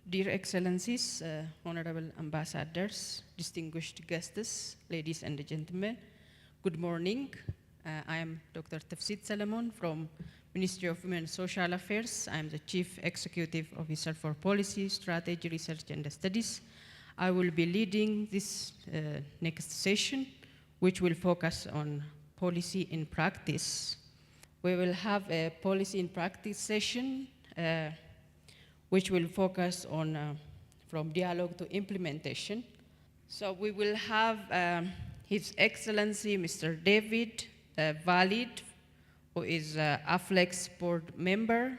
Dear Excellencies, Honorable Ambassadors, distinguished guests, ladies and gentlemen, good morning. I am Dr. Tafsid Salamon from Ministry of Women and Social Affairs. I am the Chief Executive Officer for Policy, Strategy, Research and Studies. I will be leading this next session, which will focus on policy in practice. We will have a policy in practice session which will focus on from dialogue to implementation. So we will have His Excellency Mr. David Valee, who is AFLEX board member,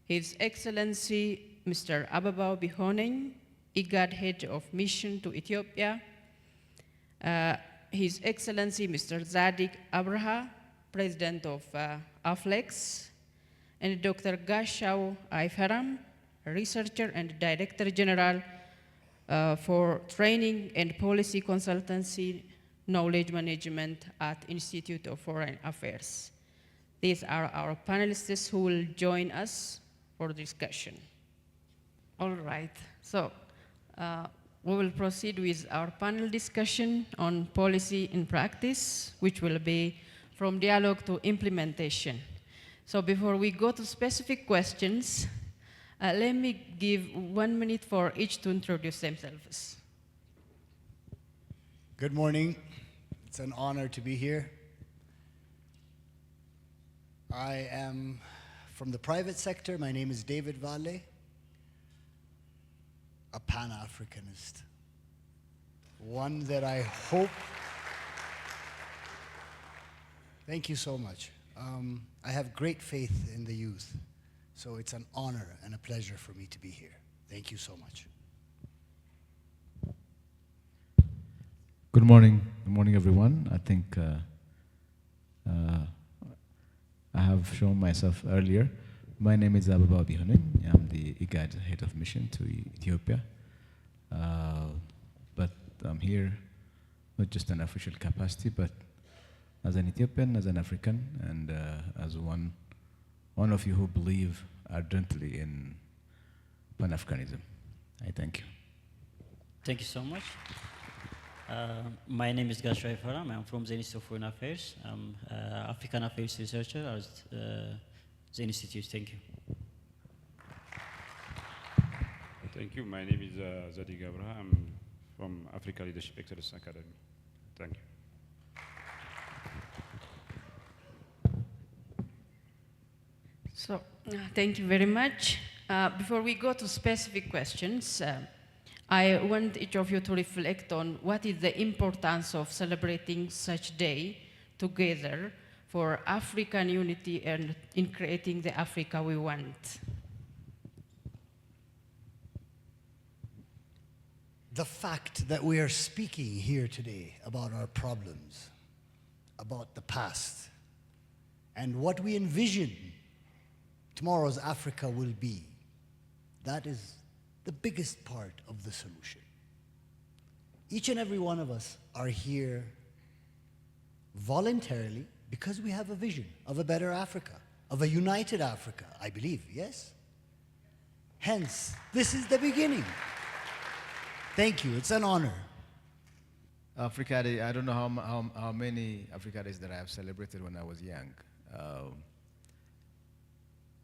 His Excellency Mr. Abebaw Bihonegn, IGAD head of mission to Ethiopia, His Excellency Mr. Zadig Abreha, President of AFLEX, and Dr. Gashaw Ayferam, Researcher and Director General for Training and Policy Consultancy Knowledge Management at Institute of Foreign Affairs. These are our panelists who will join us for discussion. All right, so we will proceed with our panel discussion on policy in practice, which will be from dialogue to implementation. So before we go to specific questions, let me give 1 minute for each to introduce themselves. Good morning. It's an honor to be here. I am from the private sector. My name is David Valee, a Pan-Africanist, one that I hope... Thank you so much. I have great faith in the youth, so it's an honor and a pleasure for me to be here. Thank you so much. Good morning. Good morning, everyone. I think I have shown myself earlier. My name is Abebaw Bihonegn. I'm the IGAD head of mission to Ethiopia. But I'm here not just in official capacity, but as an Ethiopian, as an African, and as one of you who believe ardently in Pan-Africanism. I thank you. Thank you so much. My name is Gashaw. I'm from the Institute of Foreign Affairs. I'm African Affairs researcher at the Institute. Thank you. Thank you. My name is Zadig Abreha. I'm from Africa Leadership Excellence Academy. Thank you. So, thank you very much. Before we go to specific questions, I want each of you to reflect on what is the importance of celebrating such day together for African unity and in creating the Africa we want. The fact that we are speaking here today about our problems, about the past, and what we envision tomorrow's Africa will be, that is the biggest part of the solution. Each and every one of us are here voluntarily because we have a vision of a better Africa, of a united Africa, I believe, yes? Hence, this is the beginning. Thank you, it's an honor. Africa Day, I don't know how many Africa Days that I have celebrated when I was young.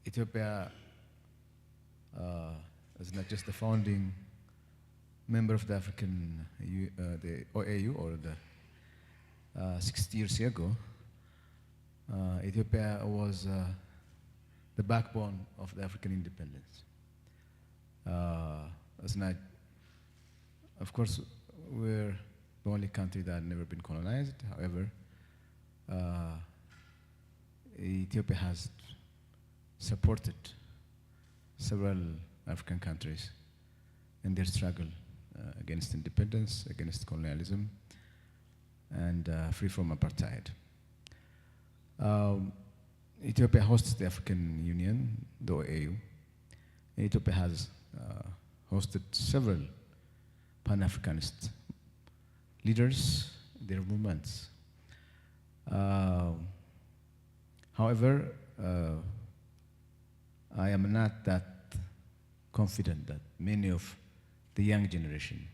Ethiopia is not just the founding member of the African, the OAU, or the 60 years ago. Ethiopia was the backbone of the African independence. It's not, of course, we're the only country that had never been colonized. However, Ethiopia has supported several African countries in their struggle against independence, against colonialism, and free from apartheid. Ethiopia hosts the African Union, the OAU. Ethiopia has hosted several Pan-Africanist leaders, their movements. However, I am not that confident that many of the young generation,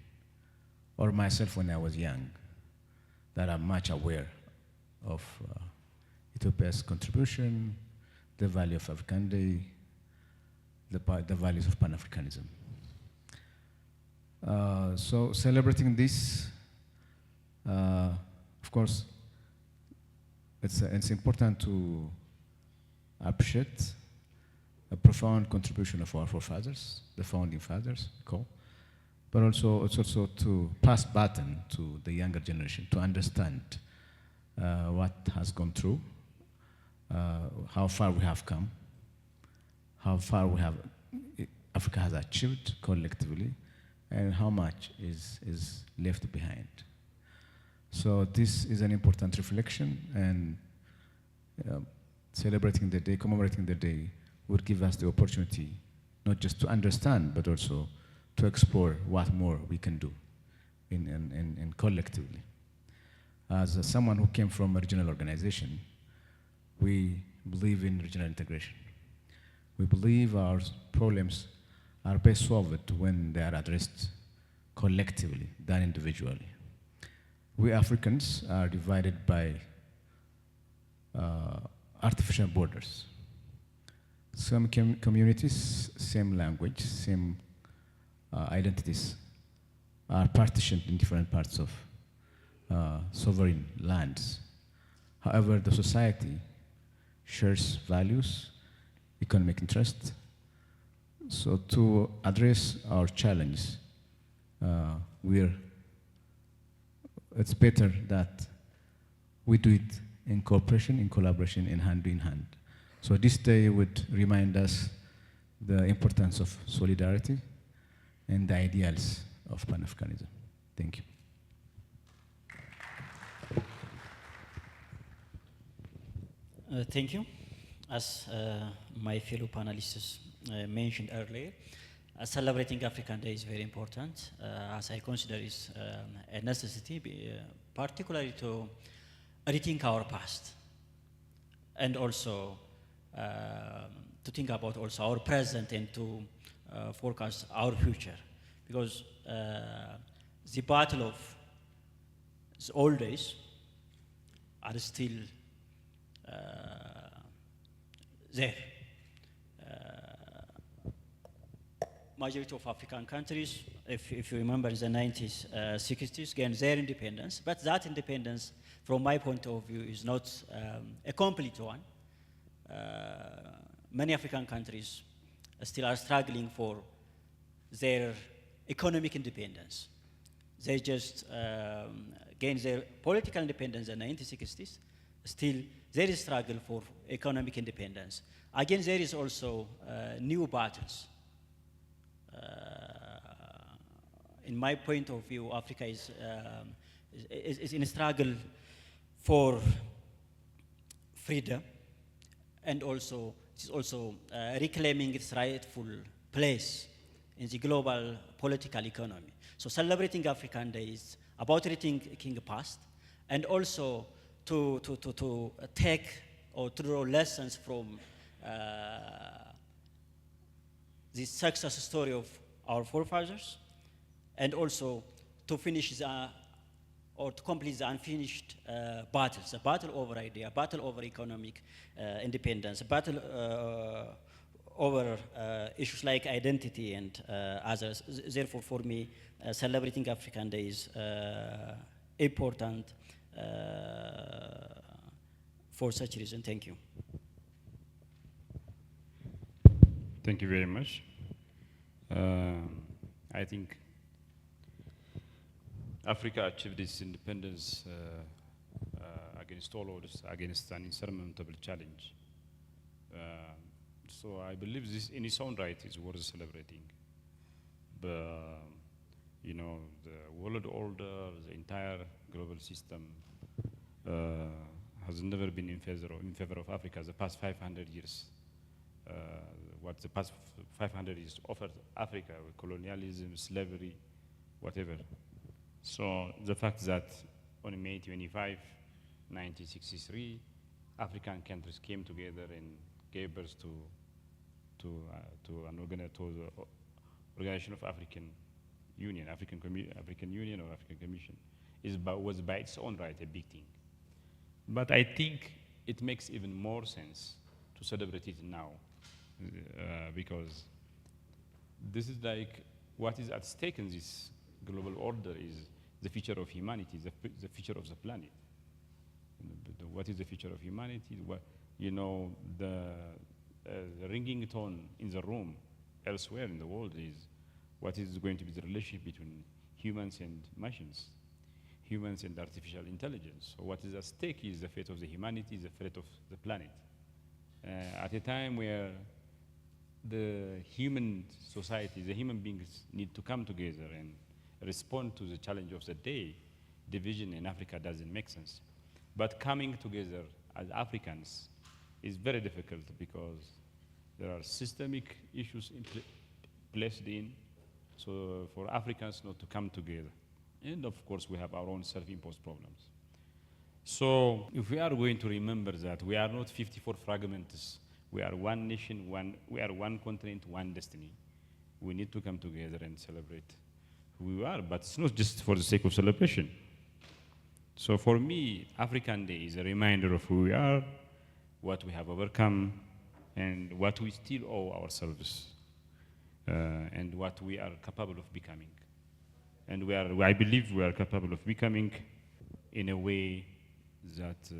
or myself when I was young, that are much aware of Ethiopia's contribution, the value of African Day, the values of Pan-Africanism. So celebrating this, of course, it's important to appreciate a profound contribution of our forefathers, the founding fathers, but also it's also to pass baton to the younger generation to understand what has gone through, how far we have come, how far Africa has achieved collectively, and how much is left behind. So this is an important reflection, and celebrating the day, commemorating the day, would give us the opportunity not just to understand, but also to explore what more we can do in collectively. As someone who came from a regional organization, we believe in regional integration. We believe our problems are best solved when they are addressed collectively than individually. We Africans are divided by artificial borders. Some communities, same language, same identities are partitioned in different parts of sovereign lands. However, the society shares values, economic interest. So to address our challenge, it's better that we do it in cooperation, in collaboration, in hand. So this day would remind us the importance of solidarity and the ideals of Pan-Africanism. Thank you. Thank you. As my fellow panelists mentioned earlier, celebrating African Day is very important, as I consider it a necessity, particularly to rethink our past, and also to think about also our present and to forecast our future, because the battle of the old days are still there. Majority of African countries, if you remember, in the 90s, 60s, gained their independence, but that independence, from my point of view, is not a complete one. Many African countries still are struggling for their economic independence. They just gained their political independence in the 1960s. Still, there is struggle for economic independence. Again, there is also new battles. In my point of view, Africa is in a struggle for freedom, and also it is also reclaiming its rightful place in the global political economy. So celebrating African Day is about rethinking the past, and also to take or to draw lessons from the success story of our forefathers, and also to finish or to complete the unfinished battles, a battle over idea, a battle over economic independence, a battle over issues like identity and others. Therefore, for me, celebrating African Day is important for such reason. Thank you. Thank you very much. I think Africa achieved its independence against all odds, against an insurmountable challenge. So I believe this in its own right is worth celebrating. But, you know, the world order, the entire global system has never been in favor of Africa the past 500 years. What the past 500 years offered Africa with colonialism, slavery, whatever. So the fact that on May 25, 1963, African countries came together and gave birth to Organization of African Union, African Union or African Commission, was by its own right a big thing. But I think it makes even more sense to celebrate it now, because this is like what is at stake in this global order is the future of humanity, the future of the planet. What is the future of humanity? What, you know, the ringing tone in the room elsewhere in the world is what is going to be the relationship between humans and machines, humans and artificial intelligence. So what is at stake is the fate of the humanity, the fate of the planet. At a time where the human society, the human beings need to come together and respond to the challenge of the day, division in Africa doesn't make sense. But coming together as Africans is very difficult because there are systemic issues placed in, so for Africans not to come together. And of course, we have our own self-imposed problems. So if we are going to remember that we are not 54 fragments, we are one nation, we are one continent, one destiny, we need to come together and celebrate who we are, but it's not just for the sake of celebration. So for me, African Day is a reminder of who we are, what we have overcome, and what we still owe ourselves, and what we are capable of becoming. And I believe we are capable of becoming in a way that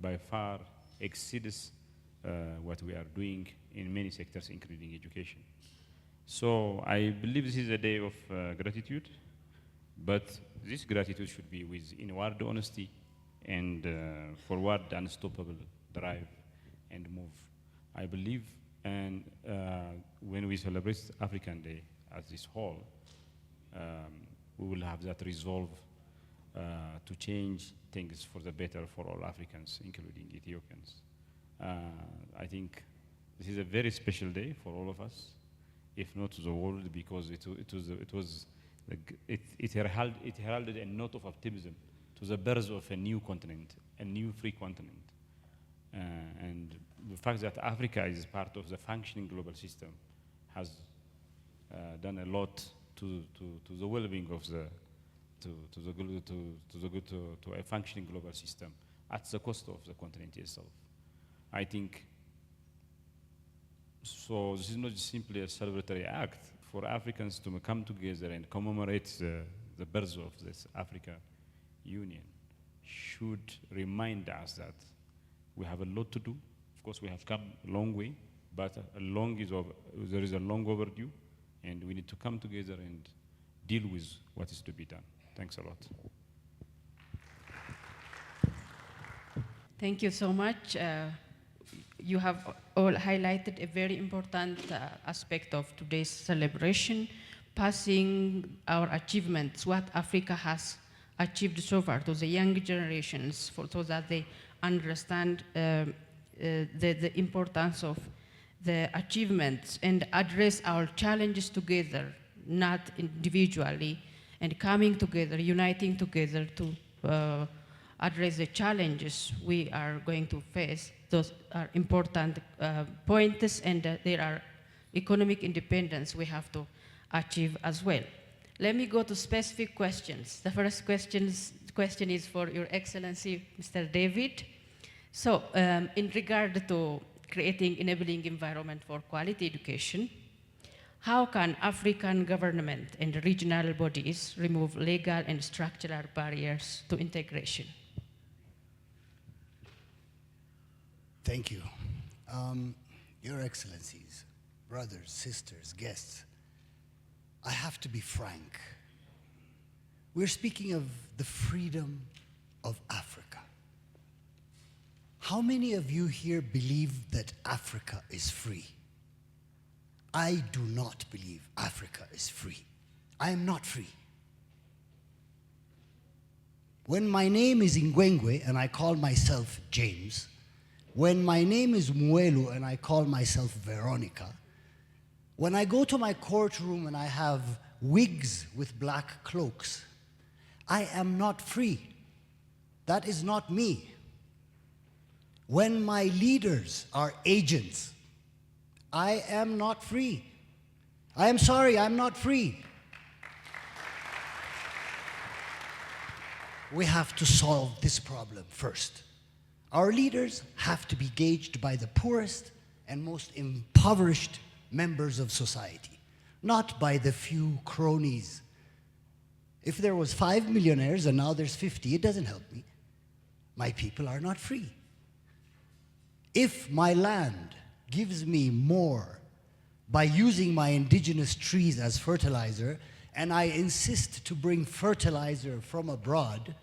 by far exceeds what we are doing in many sectors, including education. So I believe this is a day of gratitude, but this gratitude should be with inward honesty and forward unstoppable drive and move. I believe, and when we celebrate African Day as this whole, we will have that resolve to change things for the better for all Africans, including Ethiopians. I think this is a very special day for all of us, if not to the world, because it heralded a note of optimism to the birth of a new continent, a new free continent. And the fact that Africa is part of the functioning global system has done a lot to the well-being of to a functioning global system at the cost of the continent itself. I think so. This is not simply a celebratory act for Africans to come together and commemorate the birth of this Africa Union. Should remind us that we have a lot to do. Of course, we have come a long way, but there is a long overdue, and we need to come together and deal with what is to be done. Thanks a lot. Thank you so much. You have all highlighted a very important aspect of today's celebration, passing our achievements, what Africa has achieved so far to the young generations, so that they understand the importance of the achievements and address our challenges together, not individually, and coming together, uniting together to address the challenges we are going to face. Those are important points, and there are economic independence we have to achieve as well. Let me go to specific questions. The first question is for Your Excellency, Mr. David. So, in regard to creating enabling environment for quality education, how can African government and regional bodies remove legal and structural barriers to integration? Thank you. Your Excellencies, brothers, sisters, guests, I have to be frank. We're speaking of the freedom of Africa. How many of you here believe that Africa is free? I do not believe Africa is free. I am not free. When my name is Ngwengwe and I call myself James, when my name is Mwelu and I call myself Veronica, when I go to my courtroom and I have wigs with black cloaks, I am not free. That is not me. When my leaders are agents, I am not free. I am sorry, I'm not free. We have to solve this problem first. Our leaders have to be gauged by the poorest and most impoverished members of society, not by the few cronies. If there was 5 millionaires and now there's 50, it doesn't help me. My people are not free. If my land gives me more by using my indigenous trees as fertilizer, and I insist to bring fertilizer from abroad,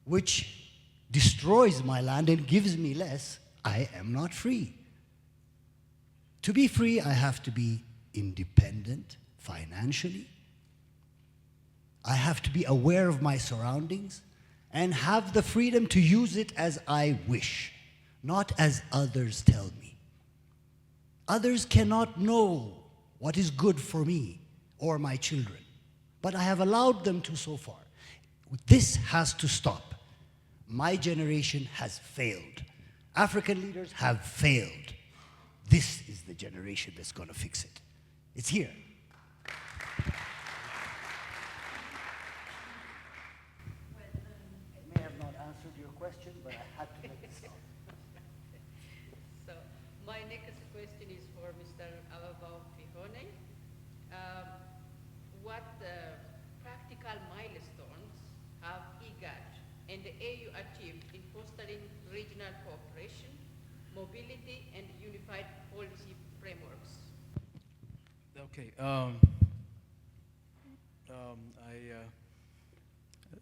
which destroys my land and gives me less, I am not free. To be free, I have to be independent financially. I have to be aware of my surroundings and have the freedom to use it as I wish, not as others tell me. Others cannot know what is good for me or my children, but I have allowed them to so far. This has to stop. My generation has failed. African leaders have failed. This is the generation that's going to fix it. It's here. I may have not answered your question, but I had to make this out. So my next question is for Mr. Abebaw Bihonegn. What practical milestones have IGAD and the AU achieved in fostering regional cooperation, mobility, and unified policy frameworks? Okay.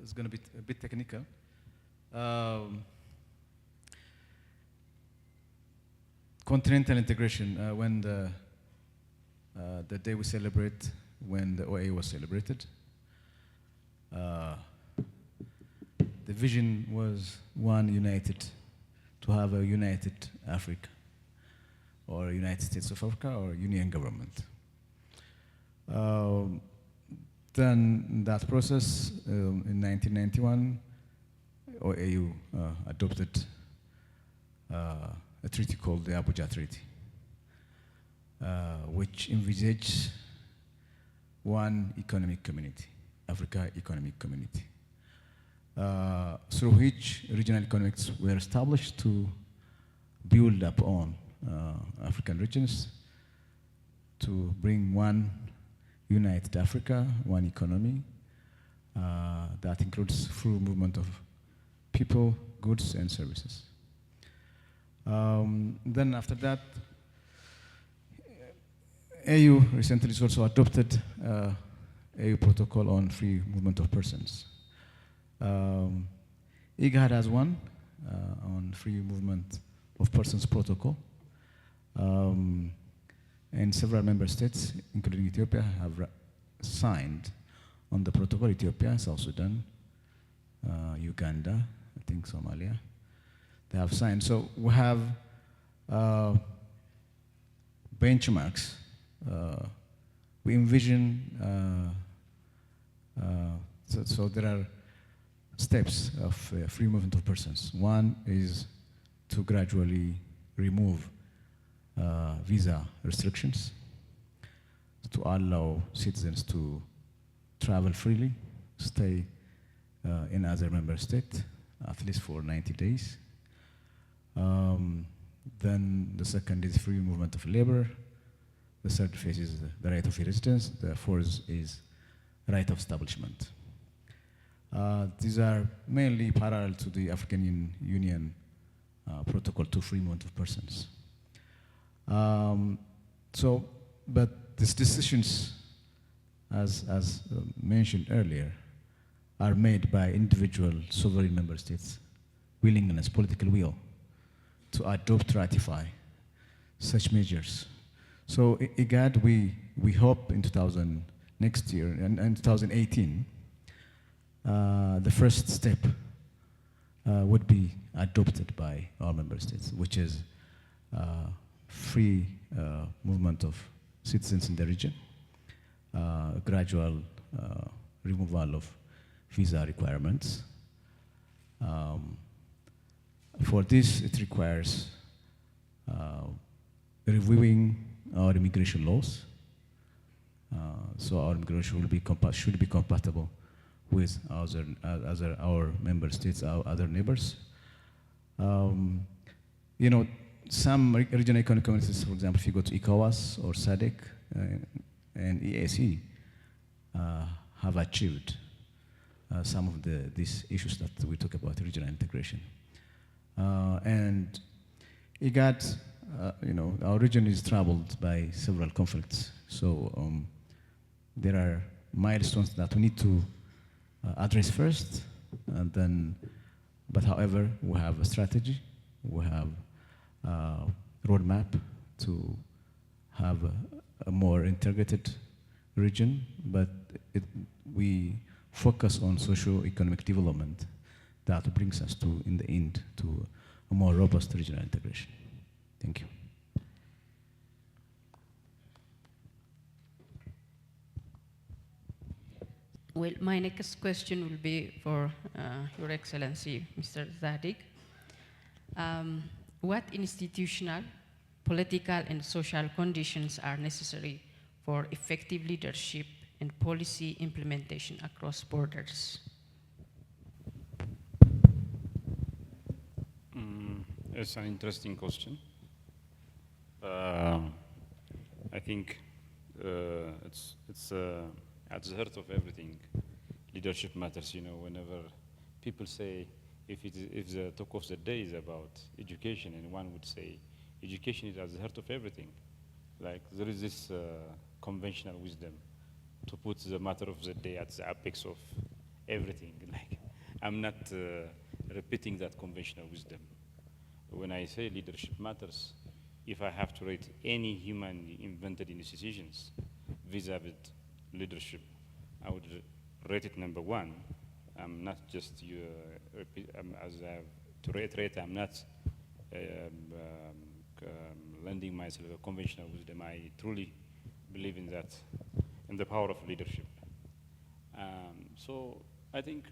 It's going to be a bit technical. Continental integration, when the day we celebrate, when the OAU was celebrated, the vision was one united, to have a united Africa, or United States of Africa, or union government. Then that process, in 1991, OAU adopted a treaty called the Abuja Treaty, which envisaged one economic community, Africa Economic Community, through which regional economics were established to build upon African regions to bring one united Africa, one economy that includes full movement of people, goods, and services. Then after that, AU recently also adopted AU protocol on free movement of persons. IGAD has one on free movement of persons protocol. And several member states, including Ethiopia, have signed on the protocol. Ethiopia, South Sudan, Uganda, I think Somalia, they have signed. So we have benchmarks. We envision, so there are steps of free movement of persons. One is to gradually remove visa restrictions to allow citizens to travel freely, stay in other member state, at least for 90 days. Then the second is free movement of labor. The third phase is the right of residence. The fourth is right of establishment. These are mainly parallel to the African Union protocol to free movement of persons. But these decisions, as mentioned earlier, are made by individual sovereign member states' willingness, political will, to adopt, ratify such measures. So IGAD, we hope in next year, and 2018, the first step would be adopted by all member states, which is free movement of citizens in the region, gradual removal of visa requirements. For this, it requires reviewing our immigration laws, so our migration will be should be compatible with our member states, our other neighbors. You know, some regional economic communities, for example, if you go to ECOWAS or SADC and EAC, have achieved some of these issues that we talk about, regional integration. And IGAD, you know, our region is troubled by several conflicts. So there are milestones that we need to address first, and then, but however, we have a strategy, we have a roadmap to have a more integrated region, but we focus on socio-economic development that brings us to, in the end, to a more robust regional integration. Thank you. Well, my next question will be for Your Excellency, Mr. Zadig. What institutional, political, and social conditions are necessary for effective leadership and policy implementation across borders? It's an interesting question. I think it's at the heart of everything. Leadership matters. You know, whenever people say, if the talk of the day is about education, and one would say, education is at the heart of everything. Like there is this conventional wisdom to put the matter of the day at the apex of everything. Like I'm not repeating that conventional wisdom. When I say leadership matters, if I have to rate any human invented institutions vis-a-vis leadership, I would rate it number one. I'm not just to reiterate, I'm not lending myself a conventional wisdom. I truly believe in that, in the power of leadership. So I think,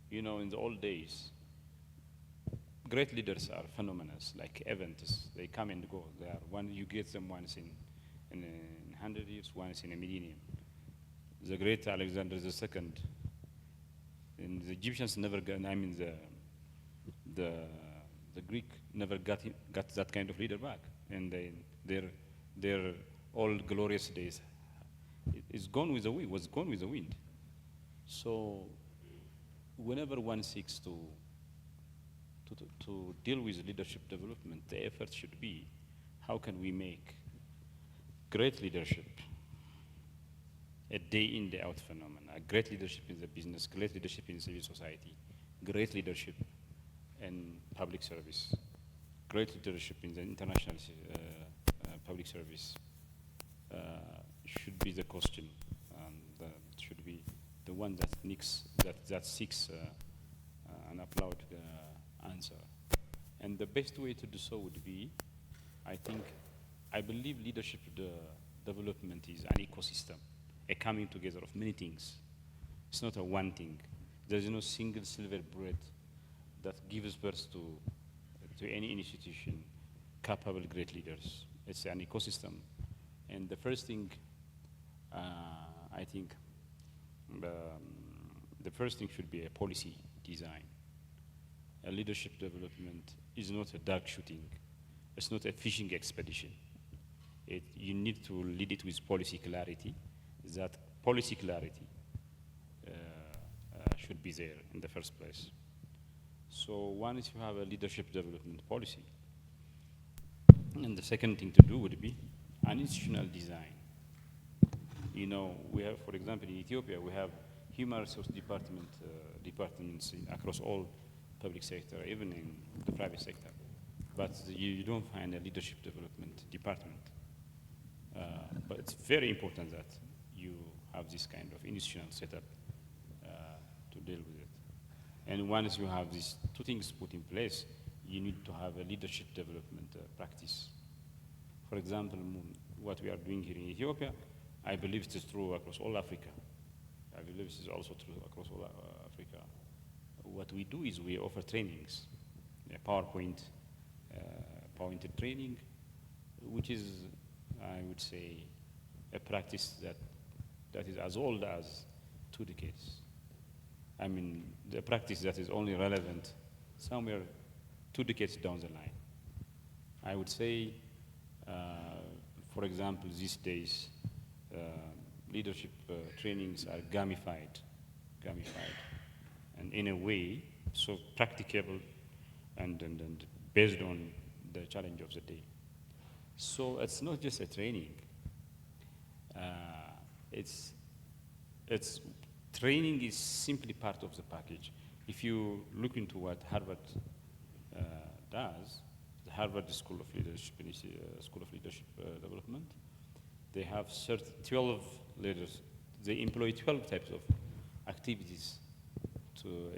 you know, in the old days, great leaders are phenomena, like events. They come and go. They are one. You get them once in 100 years, once in a millennium. The great Alexander II, and the Egyptians never got. I mean, the Greek never got that kind of leader back, and their old glorious days is gone with the wind. Was gone with the wind. So, whenever one seeks to deal with leadership development, the effort should be, how can we make great leadership a day in, day out phenomenon, a great leadership in the business, great leadership in civil society, great leadership in public service, great leadership in the international public service should be the question, that should be the one that seeks an applaud answer. And the best way to do so would be, I believe leadership development is an ecosystem, a coming together of many things. It's not a one thing. There is no single silver bullet that gives birth to any institution capable great leaders. It's an ecosystem. And the first thing, I think, the first thing should be a policy design. A leadership development is not a dark shooting. It's not a fishing expedition. You need to lead it with policy clarity. That policy clarity should be there in the first place. So once you have a leadership development policy, and the second thing to do would be an institutional design. You know, we have, for example, in Ethiopia, we have human resource departments across all public sector, even in the private sector. But you don't find a leadership development department. But it's very important that you have this kind of institutional setup to deal with it. And once you have these two things put in place, you need to have a leadership development practice. For example, what we are doing here in Ethiopia, I believe it is true across all Africa. I believe this is also true across all Africa. What we do is we offer trainings, PowerPoint training, which is, I would say, a practice that that is as old as 2 decades. I mean, the practice that is only relevant somewhere 2 decades down the line. I would say, for example, these days, leadership trainings are gamified, and in a way, so practicable and based on the challenge of the day. So it's not just a training. Training is simply part of the package. If you look into what Harvard does, the Harvard School of Leadership Development, they have 12 leaders. They employ 12 types of activities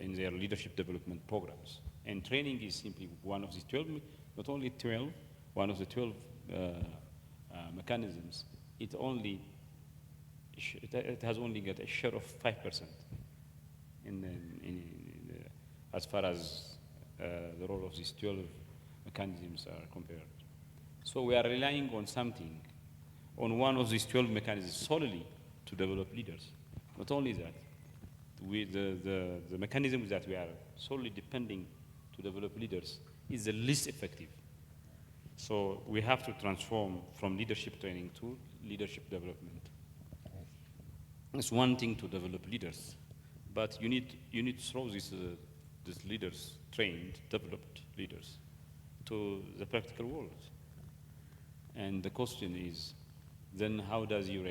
in their leadership development programs. And training is simply one of the 12, not only 12, one of the 12 mechanisms. It has only got a share of 5% as far as the role of these 12 mechanisms are compared. So we are relying on something, on one of these 12 mechanisms solely to develop leaders. Not only that, the mechanisms that we are solely depending to develop leaders is the least effective. So we have to transform from leadership training to leadership development. It's one thing to develop leaders, but you need to throw these leaders, trained, developed leaders, to the practical world. And the question is, then how does your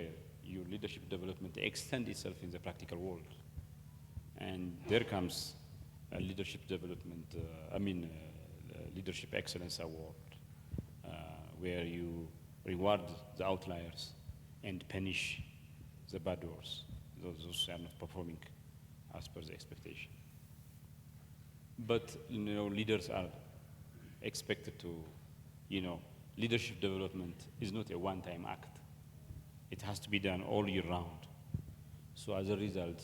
leadership development extend itself in the practical world? And there comes a leadership development, Leadership Excellence Award, where you reward the outliers and punish the bad ones, those who are not performing as per the expectation. But leaders are expected to, leadership development is not a one-time act. It has to be done all year round. So as a result,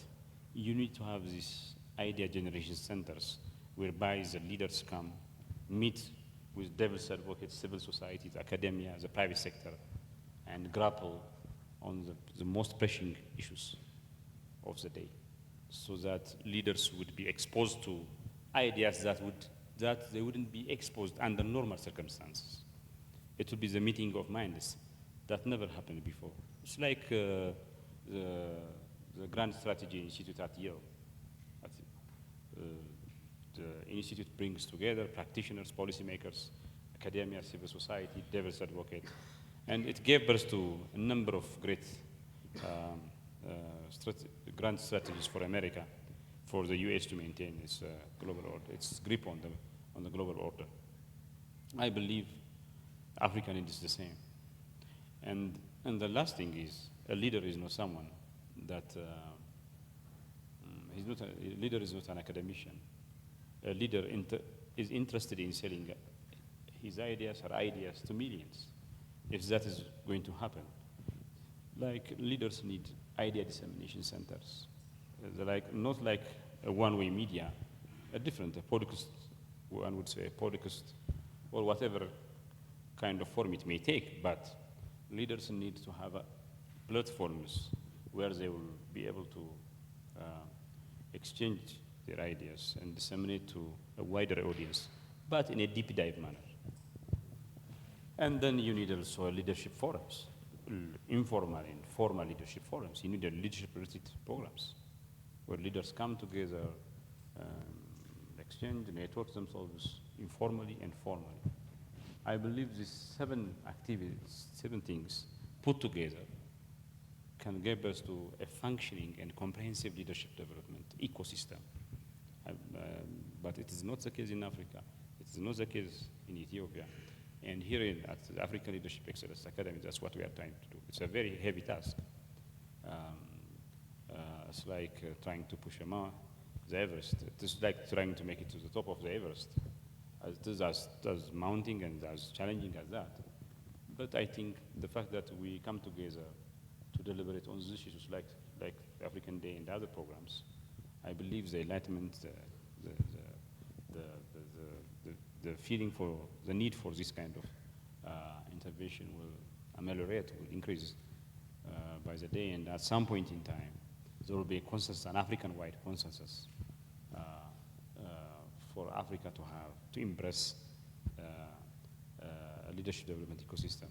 you need to have these idea generation centers whereby the leaders come, meet with devil's advocates, civil societies, academia, the private sector, and grapple on the most pressing issues of the day, so that leaders would be exposed to ideas that they wouldn't be exposed under normal circumstances. It would be the meeting of minds that never happened before. It's like the Grand Strategy Institute at Yale. The institute brings together practitioners, policymakers, academia, civil society, devil's advocates, and it gave birth to a number of great grand strategies for America, for the US to maintain its global order, its grip on the global order. I believe Africa needs the same. And the last thing is, a leader is not someone that, a leader is not an academician. A leader is interested in selling his ideas or ideas to millions, if that is going to happen. Like, leaders need idea dissemination centers. They're not like a one-way media, a podcast, one would say a podcast, or whatever kind of form it may take, but leaders need to have platforms where they will be able to exchange their ideas and disseminate to a wider audience, but in a deep dive manner. And then you need also leadership forums, informal and formal leadership forums. You need a leadership retreat programs where leaders come together, exchange, network themselves informally and formally. I believe these 7 activities, 7 things put together can give us to a functioning and comprehensive leadership development ecosystem. But it is not the case in Africa. It is not the case in Ethiopia. And here at the African Leadership Excellence Academy, that's what we are trying to do. It's a very heavy task. It's like trying to push the Everest. It's like trying to make it to the top of the Everest. It is as mounting and as challenging as that. But I think the fact that we come together to deliberate on these issues like the African Day and other programs, I believe the enlightenment, the feeling for the need for this kind of intervention will ameliorate, will increase by the day, and at some point in time, there will be a consensus, an African-wide consensus for Africa to embrace a leadership development ecosystem.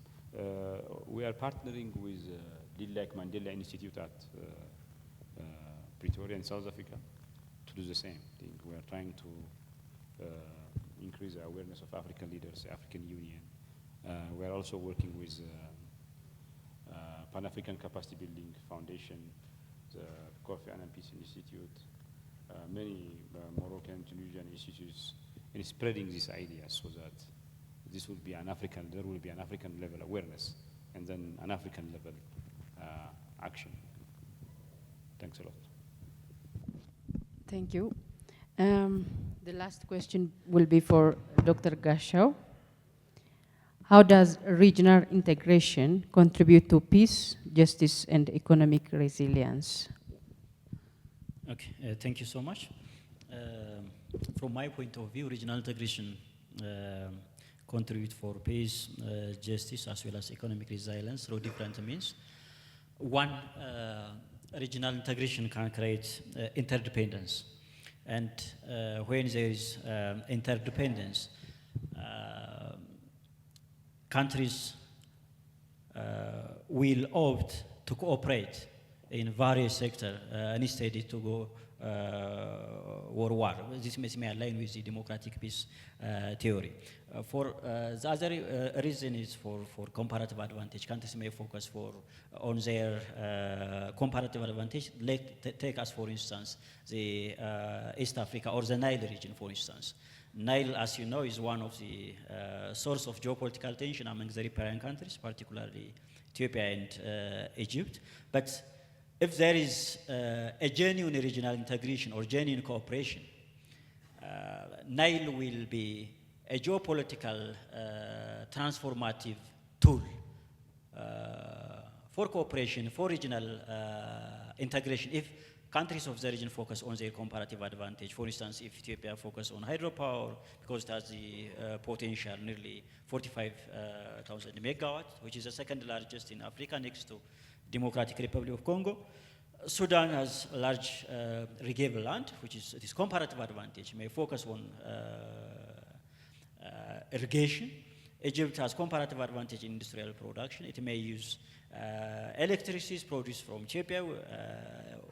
We are partnering with Lilek Mandela Institute at Pretoria in South Africa to do the same thing. We are trying to increase the awareness of African leaders, the African Union. We are also working with Pan-African Capacity Building Foundation, the Kofi Annan Peace Institute, many Moroccan, Tunisian institutes, in spreading this idea so that this will be an African, there will be an African level awareness and then an African level action. Thanks a lot. Thank you. The last question will be for Dr. Gashaw. How does regional integration contribute to peace, justice, and economic resilience? Okay, thank you so much. From my point of view, regional integration contribute for peace, justice, as well as economic resilience through different means. One, regional integration can create interdependence. And when there is interdependence, countries will opt to cooperate in various sectors instead to go war. This may align with the democratic peace theory. For the other reason is for comparative advantage. Countries may focus on their comparative advantage. Take us, for instance, the East Africa or the Nile region, for instance. Nile, as you know, is one of the source of geopolitical tension among the riparian countries, particularly Ethiopia and Egypt. But if there is a genuine regional integration or genuine cooperation, Nile will be a geopolitical transformative tool for cooperation, for regional integration. If countries of the region focus on their comparative advantage, for instance, if Ethiopia focus on hydropower because it has the potential nearly 45,000 megawatts, which is the second largest in Africa next to Democratic Republic of Congo. Sudan has a large regable land, which is this comparative advantage, may focus on irrigation. Egypt has comparative advantage in industrial production. It may use electricity produced from Ethiopia,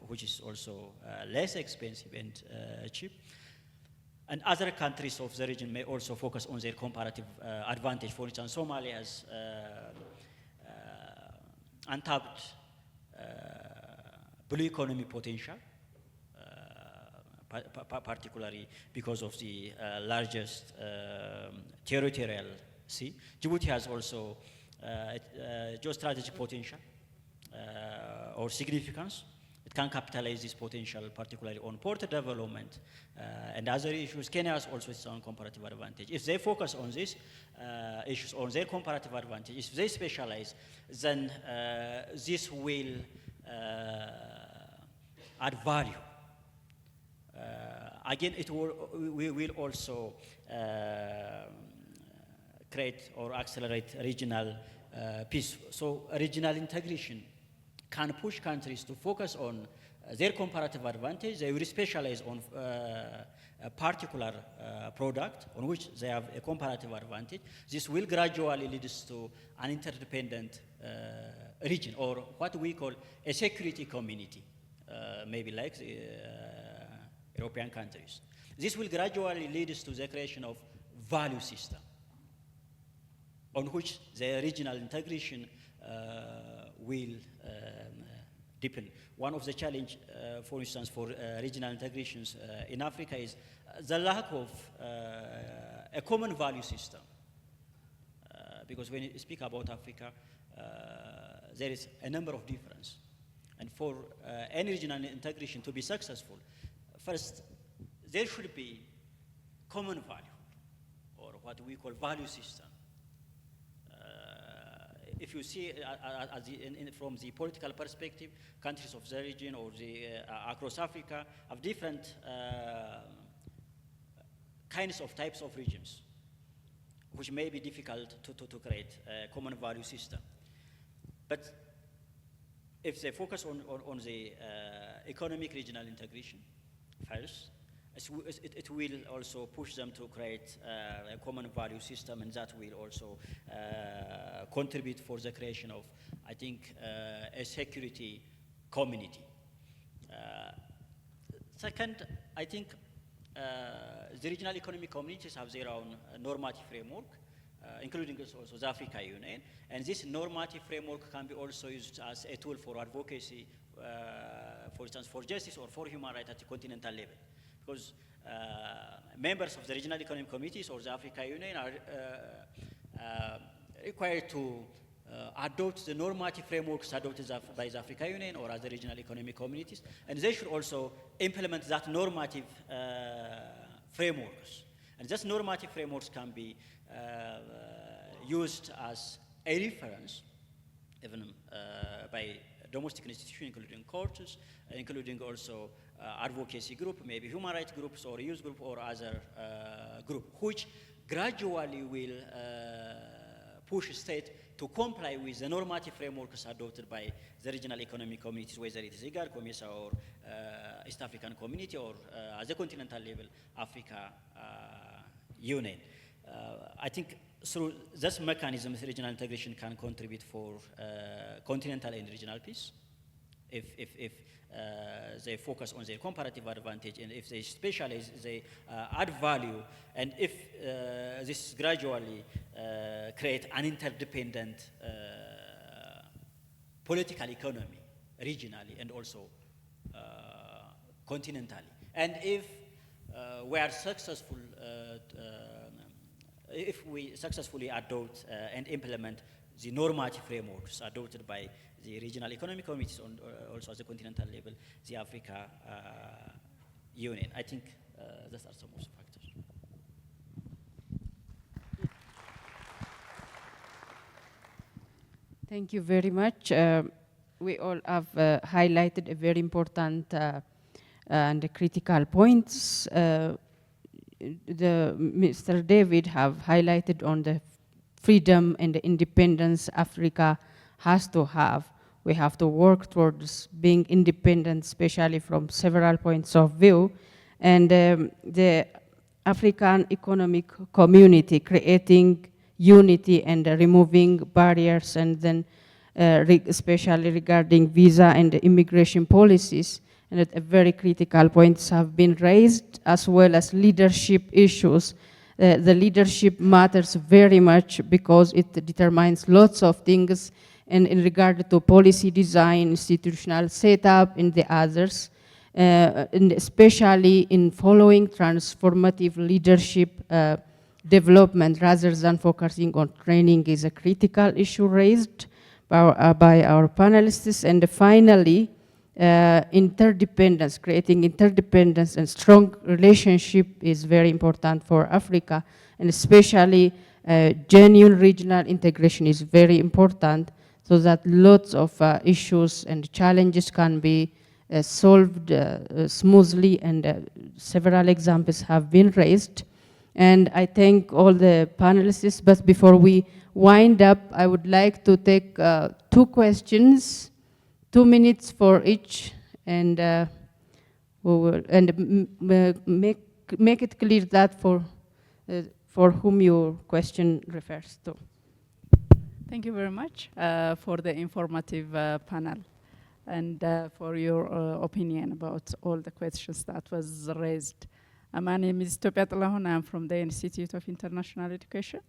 which is also less expensive and cheap. And other countries of the region may also focus on their comparative advantage. For instance, Somalia has untapped blue economy potential, particularly because of the largest territorial sea. Djibouti has also geostrategic potential or significance. It can capitalize this potential, particularly on port development and other issues. Kenya has also its own comparative advantage. If they focus on these issues, on their comparative advantage, if they specialize, then this will add value. Again, we will also create or accelerate regional peace. So regional integration can push countries to focus on their comparative advantage. They will specialize on a particular product on which they have a comparative advantage. This will gradually lead to an interdependent region, or what we call a security community, maybe like the European countries. This will gradually lead to the creation of value system on which the regional integration will deepen. One of the challenges, for instance, for regional integrations in Africa is the lack of a common value system. Because when you speak about Africa, there is a number of differences. And for any regional integration to be successful, first, there should be common value, or what we call value system. If you see from the political perspective, countries of the region or across Africa have different kinds of types of regimes, which may be difficult to create a common value system. But if they focus on the economic regional integration first, it will also push them to create a common value system, and that will also contribute for the creation of, I think, a security community. Second, I think the regional economic communities have their own normative framework, including also the Africa Union, and this normative framework can be also used as a tool for advocacy, for instance, for justice or for human rights at the continental level. Because members of the regional economic committees or the Africa Union are required to adopt the normative frameworks adopted by the Africa Union or other regional economic communities, and they should also implement that normative frameworks. And those normative frameworks can be used as a reference, even by domestic institutions, including courts, including also advocacy group, maybe human rights groups or youth group or other group, which gradually will push state to comply with the normative frameworks adopted by the regional economic communities, whether it is IGAD, COMESA, or East African Community, or at the continental level, Africa Union. I think through this mechanism, regional integration can contribute for continental and regional peace if they focus on their comparative advantage, and if they specialize, they add value, and if this gradually create an interdependent political economy, regionally and also continentally. And if we are successful, if we successfully adopt and implement the normative frameworks adopted by the regional economic committees, also at the continental level, the Africa Union. I think those are some of the factors. Thank you very much. We all have highlighted a very important and critical points. Mr. David have highlighted on the freedom and the independence Africa has to have. We have to work towards being independent, especially from several points of view. And the African Economic Community, creating unity and removing barriers, and then especially regarding visa and immigration policies, and very critical points have been raised, as well as leadership issues. The leadership matters very much because it determines lots of things, and in regard to policy design, institutional setup, and the others, and especially in following transformative leadership development rather than focusing on training is a critical issue raised by our panelists. And finally, interdependence, creating interdependence and strong relationship is very important for Africa, and especially genuine regional integration is very important, so that lots of issues and challenges can be solved smoothly, and several examples have been raised. And I thank all the panelists, but before we wind up, I would like to take 2 questions, 2 minutes for each, and we will make it clear that for whom your question refers to. Thank you very much for the informative panel, and for your opinion about all the questions that was raised. My name is toEthiopia. I'm from the Institute of International Education.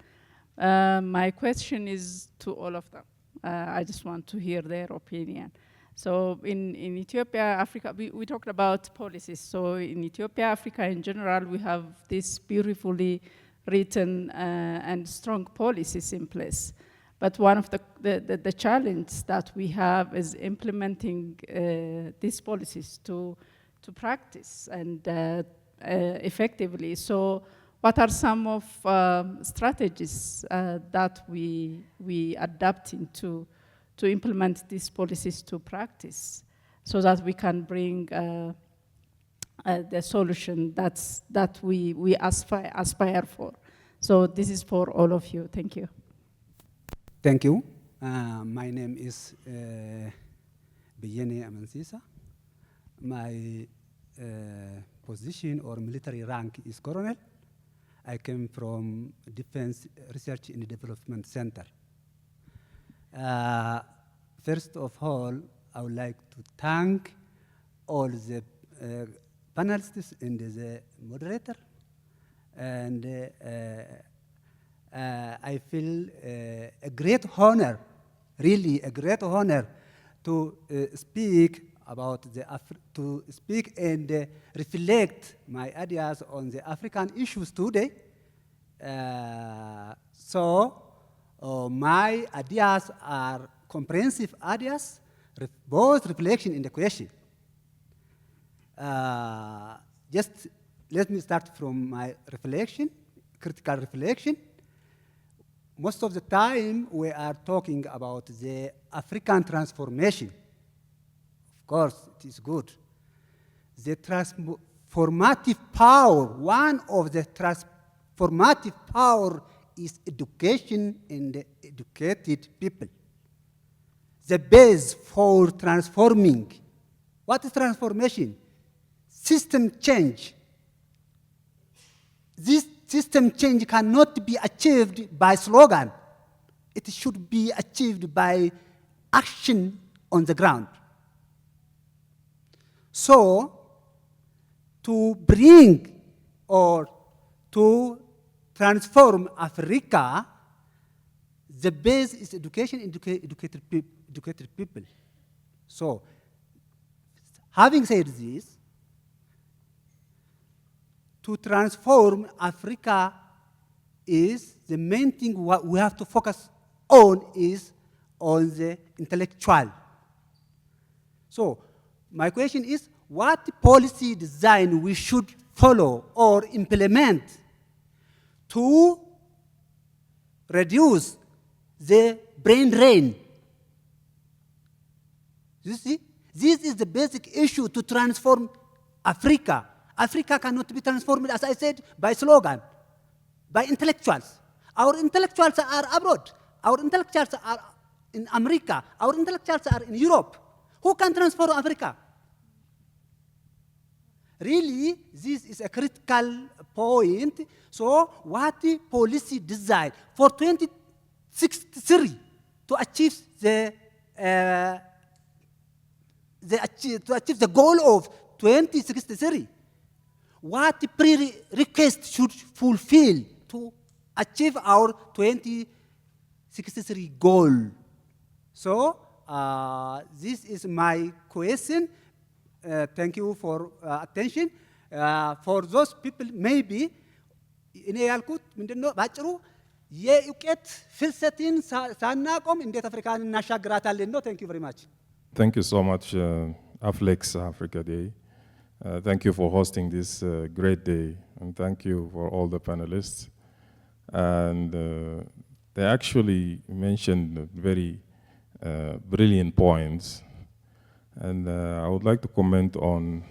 My question is to all of them. I just want to hear their opinion. So in Ethiopia, Africa, we talked about policies. So in Ethiopia, Africa in general, we have these beautifully written and strong policies in place. But one of the challenges that we have is implementing these policies to practice and effectively. So what are some of strategies that we adapting to implement these policies to practice, so that we can bring the solution that we aspire for? So this is for all of you. Thank you. Thank you. My name is Biyene Amansisa. My position or military rank is colonel. I came from Defense Research and Development Center. First of all, I would like to thank all the panelists and the moderator. And I feel a great honor, really a great honor to speak about to speak and reflect my ideas on the African issues today. My ideas are comprehensive ideas, both reflection in the question. Just let me start from my reflection, critical reflection. Most of the time we are talking about the African transformation. Of course, it is good. The transformative power, one of the transformative power is education and the educated people. The base for transforming. What is transformation? System change. This system change cannot be achieved by slogan. It should be achieved by action on the ground. So, to bring or to transform Africa, the base is education, educated people. So, having said this, to transform Africa is the main thing what we have to focus on is on the intellectual. So, my question is, what policy design we should follow or implement to reduce the brain drain? You see, this is the basic issue to transform Africa. Africa cannot be transformed, as I said, by slogan, by intellectuals. Our intellectuals are abroad. Our intellectuals are in America. Our intellectuals are in Europe. Who can transform Africa? Really, this is a critical point. So, what the policy design for 2063 to achieve the goal of 2063? What prerequisites should fulfill to achieve our 2063 goal? So, this is my question. Thank you for attention. For those people, maybe, in Yalkut, Mindeno, Bachru, Ye Uket, Filsetin, Sanakom, in Death African, Nasha Gratalendo. Thank you very much. Thank you so much, AFLEX Africa Day. Thank you for hosting this great day, and thank you for all the panelists. And they actually mentioned very brilliant points. And I would like to comment on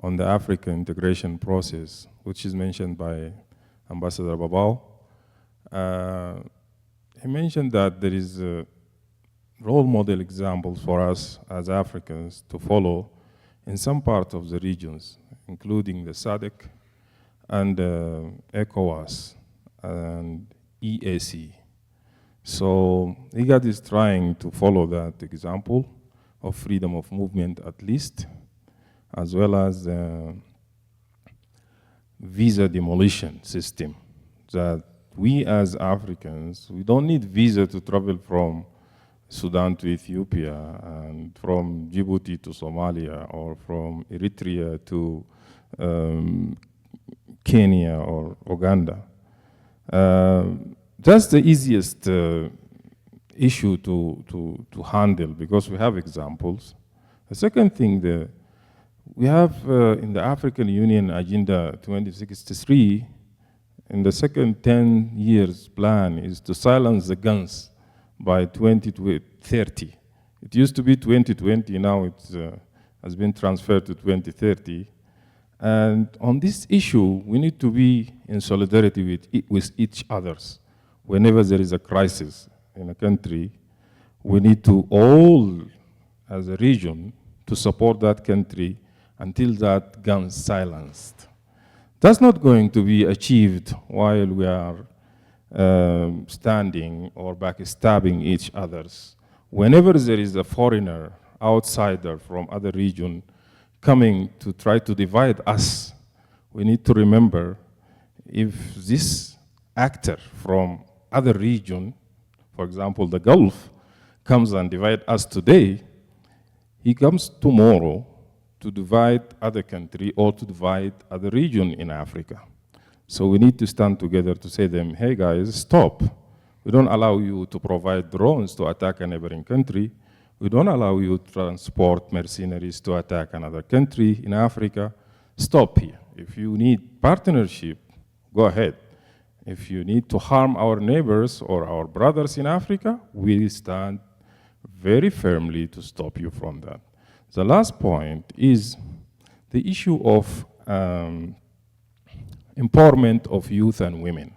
the African integration process, which is mentioned by Ambassador Abebaw. He mentioned that there is role model examples for us as Africans to follow in some part of the regions, including the SADC and ECOWAS and EAC. So IGAD is trying to follow that example of freedom of movement at least, as well as visa demolition system, that we as Africans, we don't need visa to travel from Sudan to Ethiopia, and from Djibouti to Somalia, or from Eritrea to Kenya or Uganda. That's the easiest issue to handle, because we have examples. The second thing, we have in the African Union Agenda 2063, in the second 10 years plan is to silence the guns by 2030. It used to be 2020, now it has been transferred to 2030. And on this issue, we need to be in solidarity with each other. Whenever there is a crisis in a country, we need to all as a region to support that country until that gun's silenced. That's not going to be achieved while we are standing or backstabbing each others. Whenever there is a foreigner, outsider from other region coming to try to divide us, we need to remember if this actor from other region, for example, the Gulf, comes and divide us today, he comes tomorrow to divide other country or to divide other region in Africa. So we need to stand together to say to them, hey guys, stop. We don't allow you to provide drones to attack a neighboring country. We don't allow you to transport mercenaries to attack another country in Africa. Stop here. If you need partnership, go ahead. If you need to harm our neighbors or our brothers in Africa, we stand very firmly to stop you from that. The last point is the issue of empowerment of youth and women.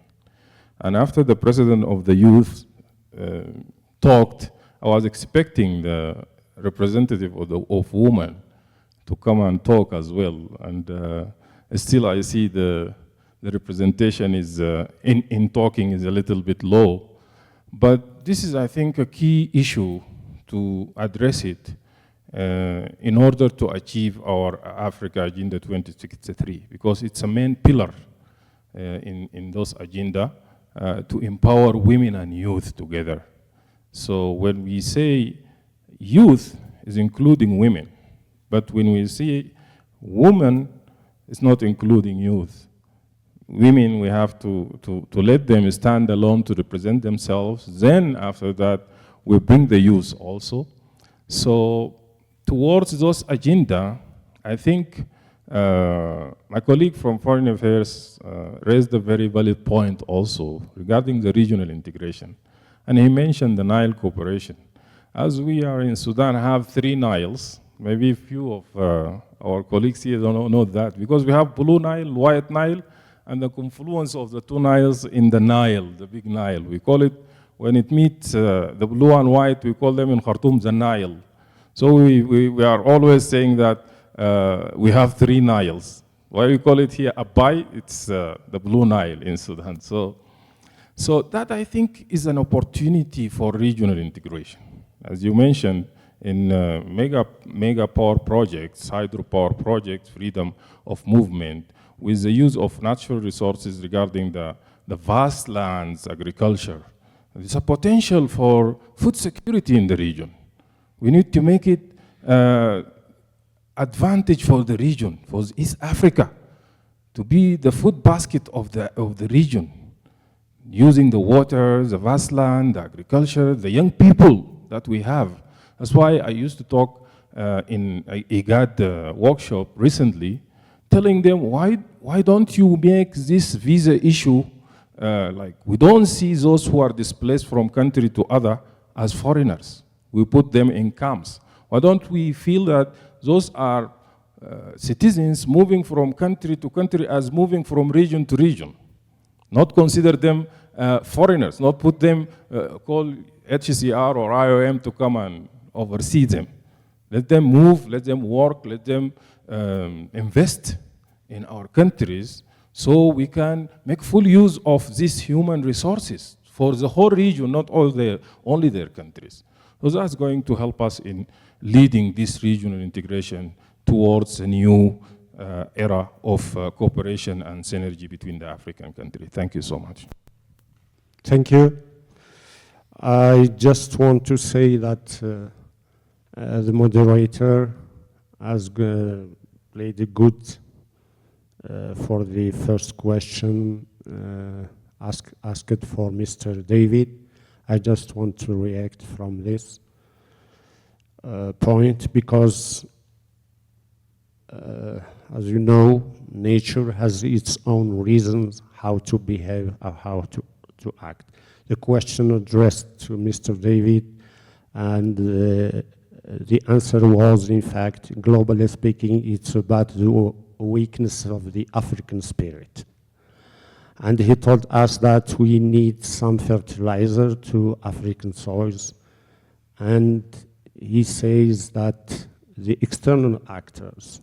And after the president of the youth talked, I was expecting the representative of women to come and talk as well. And still I see the representation is, in talking is a little bit low. But this is, I think, a key issue to address it in order to achieve our Africa Agenda 2063, because it's a main pillar in those agenda to empower women and youth together. So when we say youth, is including women, but when we say women, it's not including youth. Women, we have to let them stand alone to represent themselves. Then after that, we bring the youth also. So towards those agenda, I think my colleague from Foreign Affairs raised a very valid point also regarding the regional integration. And he mentioned the Nile cooperation. As we are in Sudan, have 3 Niles. Maybe a few of our colleagues here don't know that, because we have Blue Nile, White Nile, and the confluence of the 2 Niles in the Nile, the big Nile. We call it, when it meets the blue and white, we call them in Khartoum the Nile. So we are always saying that we have 3 Niles. Why we call it here Abai? It's the Blue Nile in Sudan. So that, I think, is an opportunity for regional integration. As you mentioned, in mega power projects, hydropower projects, freedom of movement, with the use of natural resources regarding the vast lands, agriculture. There's a potential for food security in the region. We need to make it advantage for the region, for East Africa, to be the food basket of the region, using the water, the vast land, the agriculture, the young people that we have. That's why I used to talk in IGAD workshop recently, telling them, why don't you make this visa issue, like we don't see those who are displaced from country to other as foreigners. We put them in camps. Why don't we feel that those are citizens moving from country to country as moving from region to region? Not consider them foreigners, not put them, call HCR or IOM to come and oversee them. Let them move, let them work, let them invest in our countries so we can make full use of these human resources for the whole region, not only their countries. So that's going to help us in leading this regional integration towards a new era of cooperation and synergy between the African countries. Thank you so much. Thank you. I just want to say that the moderator has played a good for the first question asked for Mr. David. I just want to react from this point because, as you know, nature has its own reasons how to behave or how to act. The question addressed to Mr. David, and the answer was, in fact, globally speaking, it's about the weakness of the African spirit. And he told us that we need some fertilizer to African soils. And he says that the external actors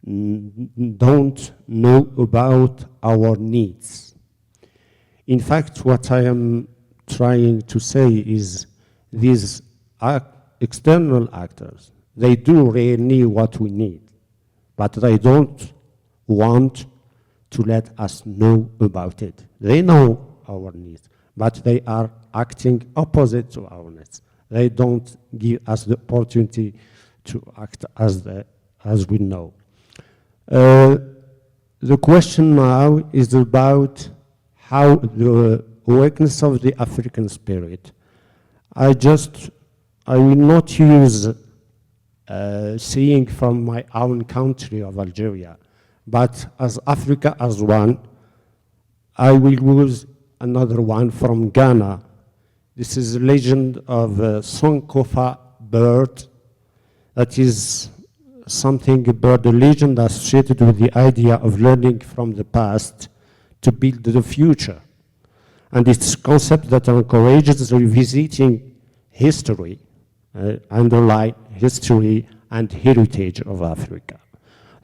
don't know about our needs. In fact, what I am trying to say is these external actors, they do really what we need, but they don't want to let us know about it. They know our needs, but they are acting opposite to our needs. They don't give us the opportunity to act as we know. The question now is about how the awakeness of the African spirit. I will not use seeing from my own country of Algeria, but as Africa as one, I will use another one from Ghana. This is a legend of Sonkofa bird. That is something about the legend associated with the idea of learning from the past to build the future. And it's a concept that encourages revisiting history, underlying history and heritage of Africa.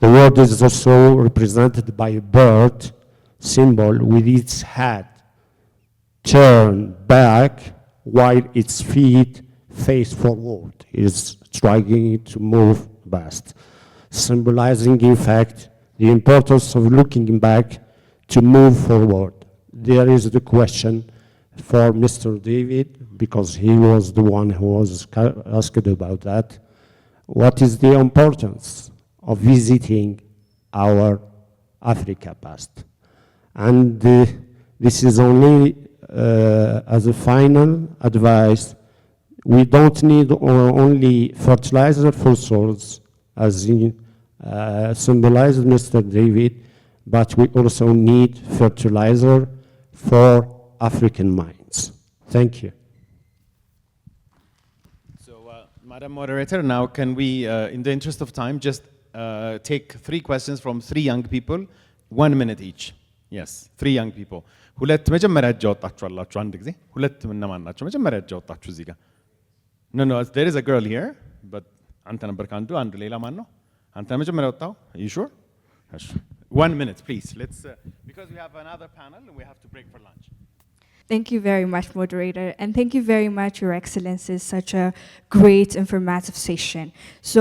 The world is also represented by a bird symbol with its head turned back while its feet face forward. It is trying to move past, symbolizing, in fact, the importance of looking back to move forward. There is the question for Mr. David, because he was the one who was asked about that. What is the importance of visiting our Africa past? And this is only as a final advice. We don't need only fertilizer for soils, as symbolized Mr. David, but we also need fertilizer for African minds. Thank you. So, Madam Moderator, now can we, in the interest of time, just take 3 questions from 3 young people, 1 minute each. Yes, 3 young people. ሁለት መጀመሪያ እጅ አወጣችሁ አላችሁ አንድ ጊዜ ሁለት እነማን ናቸው መጀመሪያ እጅ አወጣችሁ እዚህ ጋር No, there is a girl here, but አንተ ነበርክ አንዱ ሌላ ማን ነው አንተ መጀመሪያ ወጣው you sure 1 minute please let's because we have another panel and we have to break for lunch. Thank you very much, moderator, and thank you very much, Your Excellency, such a great informative session. So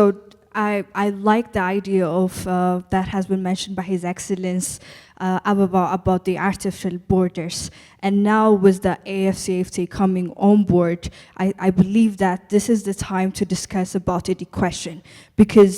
I like the idea of that has been mentioned by His Excellency Abebaw about the artificial borders. And now with the AFCFTA coming on board, I believe that this is the time to discuss about the question, because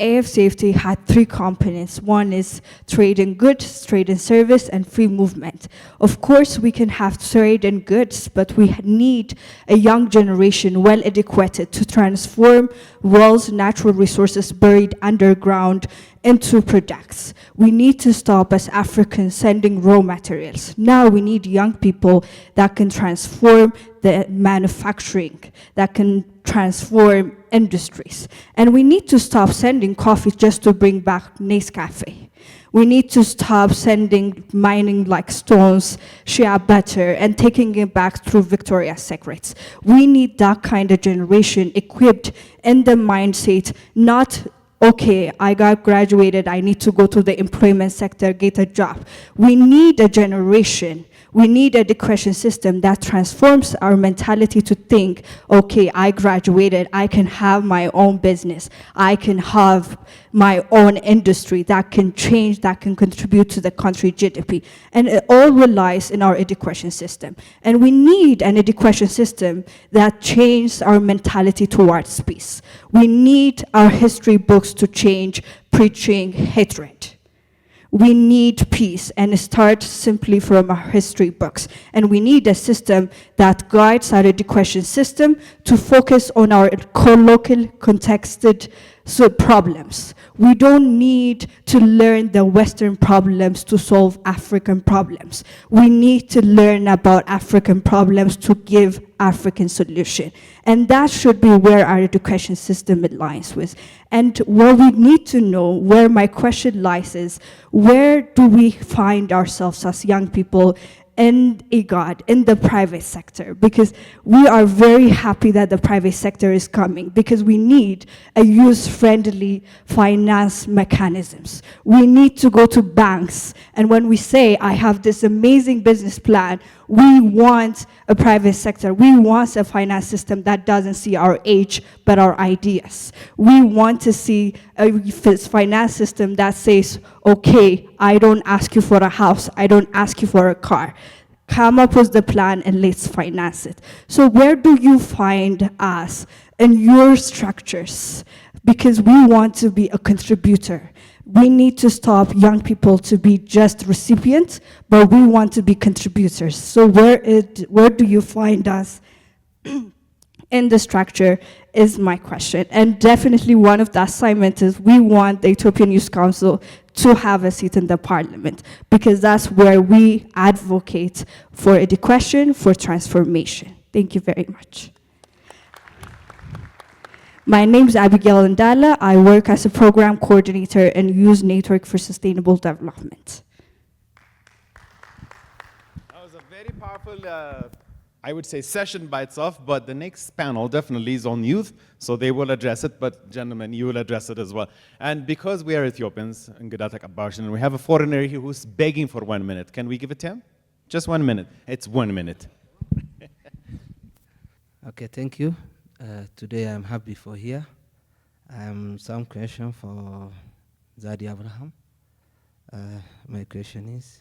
AFCFTA had 3 components. One is trade in goods, trade in service, and free movement. Of course, we can have trade in goods, but we need a young generation well educated to transform world's natural resources buried underground into products. We need to stop as Africans sending raw materials. Now we need young people that can transform the manufacturing, that can transform industries. And we need to stop sending coffee just to bring back Nescafe. We need to stop sending mining like stones, shea butter, and taking it back through Victoria's Secrets. We need that kind of generation equipped in the mindset, not okay, I got graduated, I need to go to the employment sector, get a job. We need a generation, we need an education system that transforms our mentality to think, okay, I graduated, I can have my own business, I can have my own industry that can change, that can contribute to the country GDP. And it all relies in our education system. And we need an education system that changes our mentality towards peace. We need our history books to change preaching hatred. We need peace, and it starts simply from our history books. And we need a system that guides our education system to focus on our local contexted problems. We don't need to learn the Western problems to solve African problems. We need to learn about African problems to give African solution. And that should be where our education system aligns with. And what we need to know, where my question lies is, where do we find ourselves as young people in IGAD, in the private sector, because we are very happy that the private sector is coming, because we need a user-friendly finance mechanisms. We need to go to banks, and when we say, I have this amazing business plan, we want a private sector. We want a finance system that doesn't see our age, but our ideas. We want to see a finance system that says, okay, I don't ask you for a house, I don't ask you for a car. Come up with the plan and let's finance it. So where do you find us in your structures? Because we want to be a contributor. We need to stop young people to be just recipients, but we want to be contributors. So where do you find us in the structure is my question. And definitely one of the assignments is we want the Ethiopian Youth Council to have a seat in the parliament, because that's where we advocate for education, for transformation. Thank you very much. My name is Abigail Ndala. I work as a program coordinator in Youth Network for Sustainable Development. That was a very powerful, I would say, session by itself, but the next panel definitely is on youth, so they will address it, but gentlemen, you will address it as well. And because we are Ethiopians, and we have a foreigner here who's begging for 1 minute, can we give it to him? Just 1 minute. It's 1 minute. Okay, thank you. Today I'm happy for here. Some question for Zadig Abreha. My question is,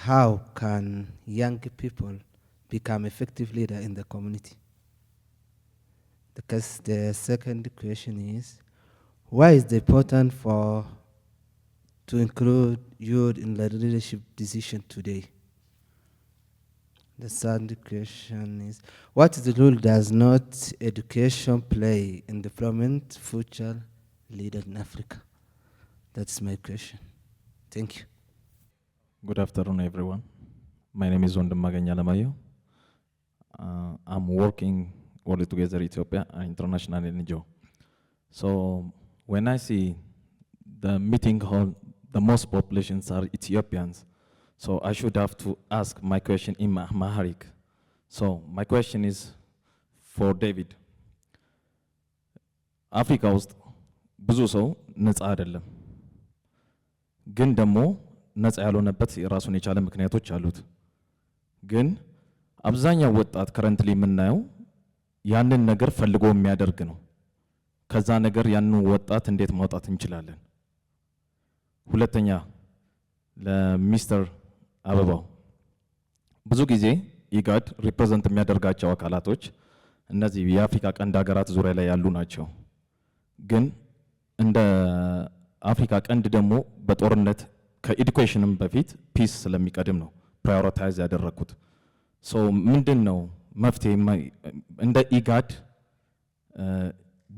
how can young people become effective leader in the community? Because the second question is, why is it important to include youth in the leadership decision today? The third question is, what is the role does not education play in development future leader in Africa? That's my question. Thank you. Good afternoon, everyone. My name is Wandamaganya Lamayo. I'm working all together Ethiopia, an international NGO. So when I see the meeting hall, the most populations are Ethiopians. So I should have to ask my question in Amharic. So my question is for David. አፍሪካ ውስጥ ብዙ ሰው ነፃ አይደለም፣ ግን ደግሞ ነፃ ያልሆነበት የራሱን የቻለ ምክንያቶች አሉት። ግን አብዛኛው ወጣት ከረንትሊ የምናየው ያንን ነገር ፈልጎ የሚያደርግ ነው። ከዛ ነገር ያንን ወጣት እንዴት ማውጣት እንችላለን? ሁለተኛ ለሚስተር አበባው፣ ብዙ ጊዜ ኢጋድ ሪፕሬዘንት የሚያደርጋቸው አካላቶች እነዚህ የአፍሪካ ቀንድ ሀገራት ዙሪያ ላይ ያሉ ናቸው። ግን እንደ አፍሪካ ቀንድ ደግሞ በጦርነት ከኤዱኬሽንም በፊት ፒስ ስለሚቀድም ነው ፕራዮሪታይዝ ያደረኩት። ሶ ምንድነው መፍትሄ? እንደ ኢጋድ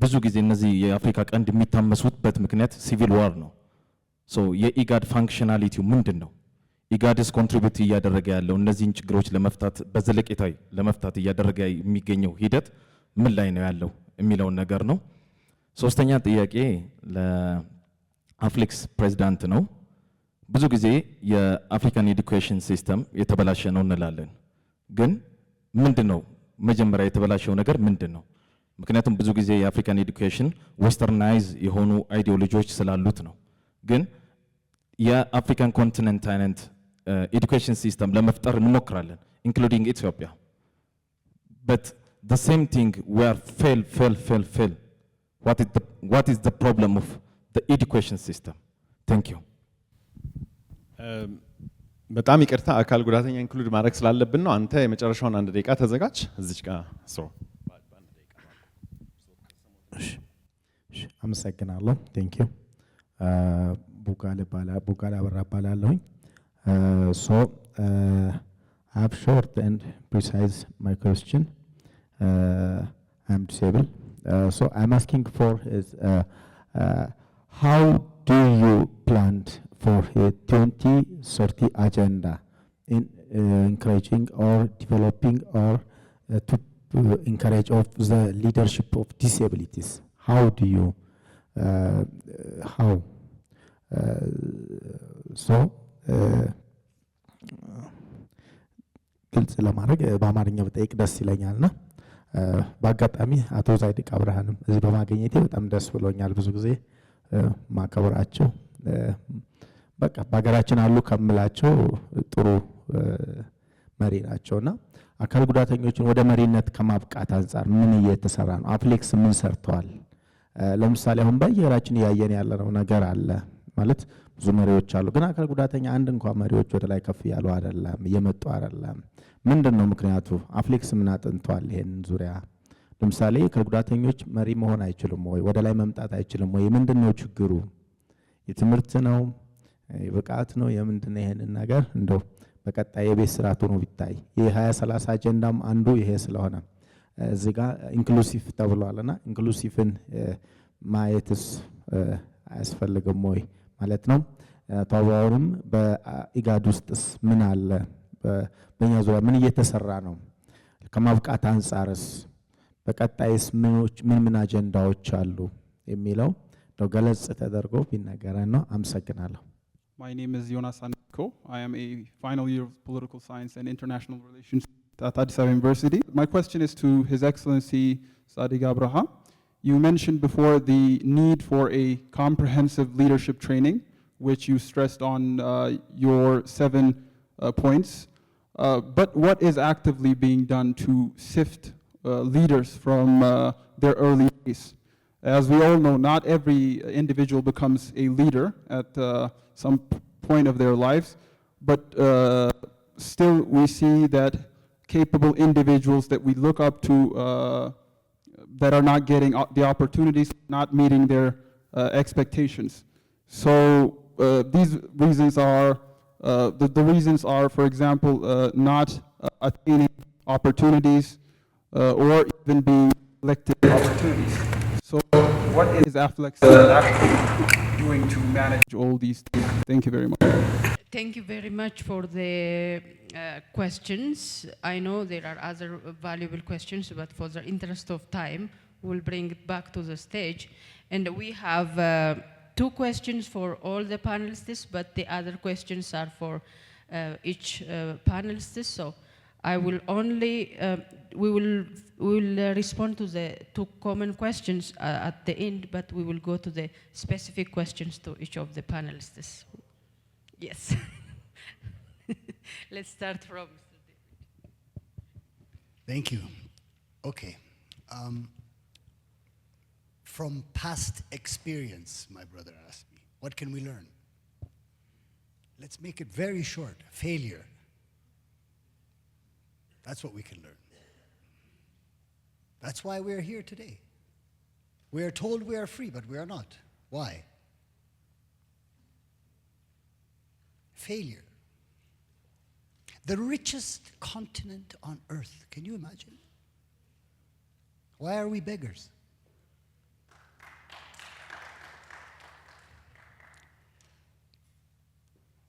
ብዙ ጊዜ እነዚህ የአፍሪካ ቀንድ የሚታመሱበት ምክንያት ሲቪል ዋር ነው። ሶ የኢጋድ ፋንክሽናሊቲው ምንድነው? ኢጋድስ ኮንትሪቢዩት እያደረገ ያለው እነዚህን ችግሮች ለመፍታት በዘለቄታዊ ለመፍታት እያደረገ የሚገኘው ሂደት ምን ላይ ነው ያለው የሚለው ነገር ነው። ሶስተኛ ጥያቄ ለአፍሌክስ ፕሬዝዳንት ነው። ብዙ ጊዜ የአፍሪካን ኤዱኬሽን ሲስተም የተበላሸ ነው እንላለን። ግን ምንድነው መጀመሪያ የተበላሸው ነገር ምንድነው? ምክንያቱም ብዙ ጊዜ የአፍሪካን ኤዱኬሽን ዌስተርናይዝ የሆኑ አይዲዮሎጂዎች ስላሉት ነው። ግን የአፍሪካን ኮንቲኔንት ኤዱኬሽን ሲስተም ለመፍጠር እንሞክራለን ኢንክሉዲንግ ኢትዮጵያ። but the same thing we are fail. What is the problem of the education system? Thank you. በጣም ይቅርታ አካል ጉዳተኛ ኢንክሉድ ማድረግ ስላለብን ነው። አንተ የመጨረሻውን 1 ደቂቃ ተዘጋጅ። እዚች ጋር አመሰግናለሁ። ቴንክ ዩ ቡቃለ አበራ እባላለሁኝ። I have short and precise my question. I'm disabled. So I'm asking for is how do you plan for a 2030 agenda in encouraging or developing or to encourage of the leadership of disabilities? How do you ግልጽ ለማድረግ በአማርኛ በጠይቅ ደስ ይለኛልና በአጋጣሚ አቶ ዛዲግ አብርሃንም እዚህ በማግኘቴ በጣም ደስ ብሎኛል። ብዙ ጊዜ ማከብራቸው በቃ በሀገራችን አሉ ከምላቸው ጥሩ መሪ ናቸውና አካል ጉዳተኞችን ወደ መሪነት ከማብቃት አንፃር ምን እየተሰራ ነው? አፍሌክስ ምን ሰርተዋል? ለምሳሌ አሁን በየሀገራችን እያየን ያለነው ነገር አለ ማለት ብዙ መሪዎች አሉ፣ ግን አካል ጉዳተኛ አንድ እንኳን መሪዎች ወደ ላይ ከፍ ያሉ አይደለም፣ እየመጡ አይደለም። ምንድነው ምክንያቱ? አፍሌክስ ምን አጥንቷል ይሄንን ዙሪያ? ለምሳሌ አካል ጉዳተኞች መሪ መሆን አይችሉም ወይ? ወደ ላይ መምጣት አይችሉም ወይ? ምንድነው ችግሩ? የትምህርት ነው? የብቃት ነው? የምንድነው? ይሄንን ነገር እንደው በቀጣይ የቤት ስርዓቱ ነው ቢታይ የ2030 አጀንዳም አንዱ ይሄ ስለሆነ እዚህ ጋር ኢንክሉሲቭ ተብሏልና ኢንክሉሲቭን ማየትስ አያስፈልግም ወይ ማለት ነው። ተዋውንም በኢጋድ ውስጥስ ምን አለ? በእኛ ዙሪያ ምን እየተሰራ ነው? ከማብቃት አንፃርስ በቀጣይስ ምን አጀንዳዎች አሉ የሚለው ነው ገለጽ ተደርጎ ቢነገረን ነው። አመሰግናለሁ። My name is Jonas Anko. I am a final year of political science and international relations at Addis Ababa University. My question is to His Excellency Zadig Abreha. You mentioned before the need for a comprehensive leadership training, which you stressed on your 7 points. But what is actively being done to sift leaders from their early days? As we all know, not every individual becomes a leader at some point of their lives, but still we see that capable individuals that we look up to that are not getting the opportunities, not meeting their expectations. So these reasons are, the reasons are, for example, not attaining opportunities or even being elected opportunities. So what is AFLEX doing to manage all these things? Thank you very much. Thank you very much for the questions. I know there are other valuable questions, but for the interest of time, we'll bring it back to the stage. And we have 2 questions for all the panelists, but the other questions are for each panelist. So I will only, we will respond to the 2 common questions at the end, but we will go to the specific questions to each of the panelists. Yes. Let's start from Mr. David. Thank you. Okay. From past experience, my brother asked me, what can we learn? Let's make it very short. Failure. That's what we can learn. That's why we're here today. We are told we are free, but we are not. Why? Failure. The richest continent on earth. Can you imagine? Why are we beggars?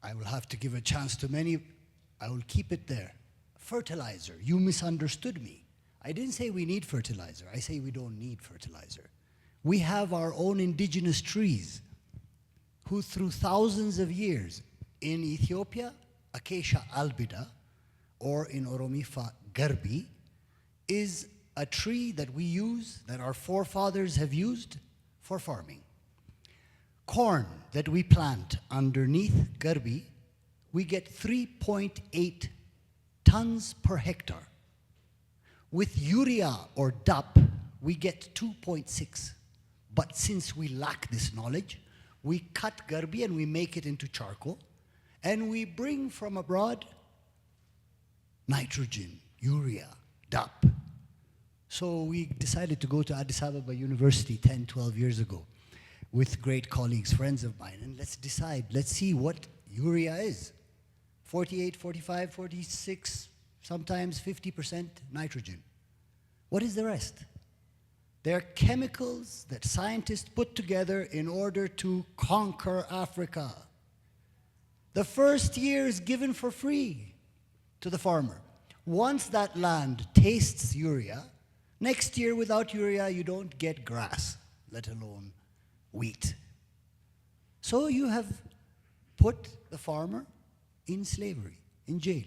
I will have to give a chance to many. I will keep it there. Fertilizer. You misunderstood me. I didn't say we need fertilizer. I say we don't need fertilizer. We have our own indigenous trees who through thousands of years in Ethiopia, Acacia albida, or in Oromifa garbi, is a tree that we use, that our forefathers have used for farming. Corn that we plant underneath garbi, we get 3.8 tons per hectare. With urea or DAP, we get 2.6. But since we lack this knowledge, we cut garbi and we make it into charcoal, and we bring from abroad nitrogen, urea, DAP. So we decided to go to Addis Ababa University 10, 12 years ago with great colleagues, friends of mine, and let's decide, let's see what urea is. 48, 45, 46, sometimes 50% nitrogen. What is the rest? They're chemicals that scientists put together in order to conquer Africa. The first year is given for free to the farmer. Once that land tastes urea, next year without urea you don't get grass, let alone wheat. So you have put the farmer in slavery. in jail.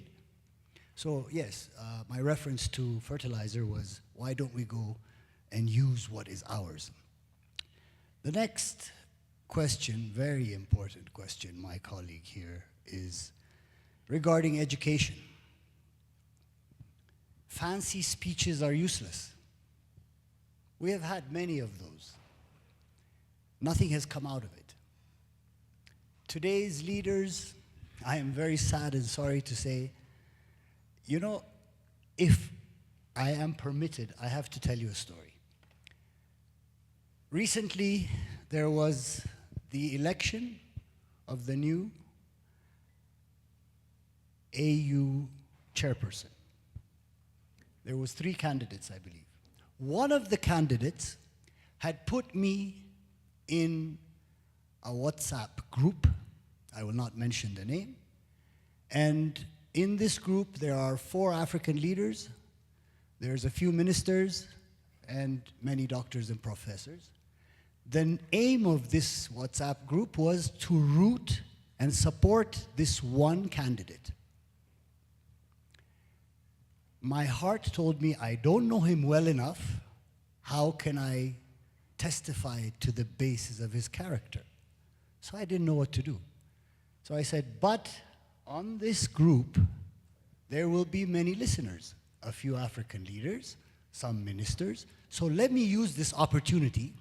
So yes, my reference to fertilizer was, why don't we go and use what is ours? The next question, very important question, my colleague here, is regarding education. Fancy speeches are useless. We have had many of those. Nothing has come out of it. Today's leaders, I am very sad and sorry to say, you know, if I am permitted, I have to tell you a story. Recently, there was the election of the new AU chairperson. There was 3 candidates, I believe. One of the candidates had put me in a WhatsApp group. I will not mention the name. And in this group, there are 4 African leaders. There's a few ministers and many doctors and professors. The aim of this WhatsApp group was to root and support this one candidate. My heart told me, I don't know him well enough. How can I testify to the basis of his character? So I didn't know what to do. So I said, but on this group, there will be many listeners, a few African leaders, some ministers. So let me use this opportunity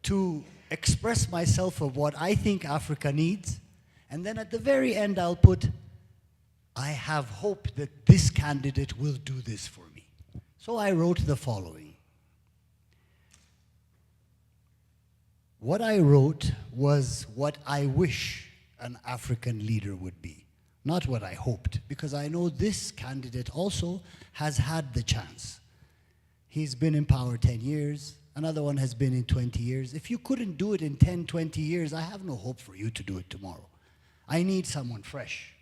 to express myself of what I think Africa needs. And then at the very end, I'll put, I have hope that this candidate will do this for me. So I wrote the following. What I wrote was what I wish an African leader would be, not what I hoped, because I know this candidate also has had the chance. He's been in power 10 years, another one has been in 20 years. If you couldn't do it in 10, 20 years, I have no hope for you to do it tomorrow. I need someone fresh.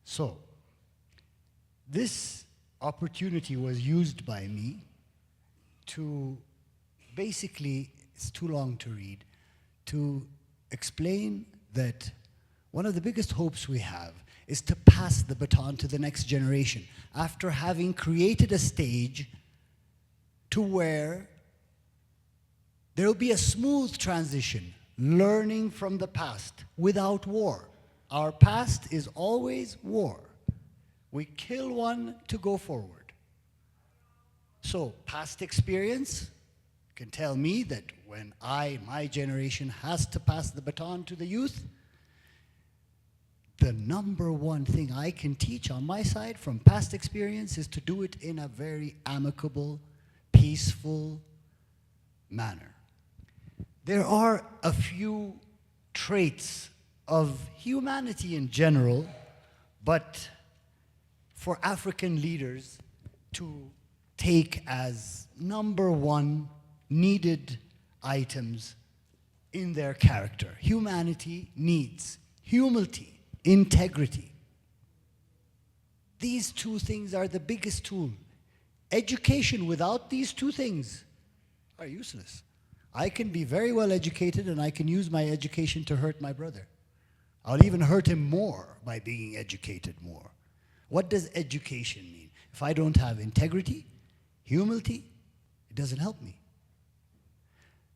So, this opportunity was used by me to basically, it's too long to read, to explain that one of the biggest hopes we have is to pass the baton to the next generation after having created a stage to where there will be a smooth transition, learning from the past without war. Our past is always war. We kill one to go forward. So past experience can tell me that when my generation has to pass the baton to the youth, the number one thing I can teach on my side from past experience is to do it in a very amicable, peaceful manner. There are a few traits of humanity in general, but for African leaders to take as number one needed items in their character. Humanity needs humility, integrity. These 2 things are the biggest tool. Education without these 2 things are useless. I can be very well educated and I can use my education to hurt my brother. I'll even hurt him more by being educated more. What does education mean? If I don't have integrity, humility, it doesn't help me.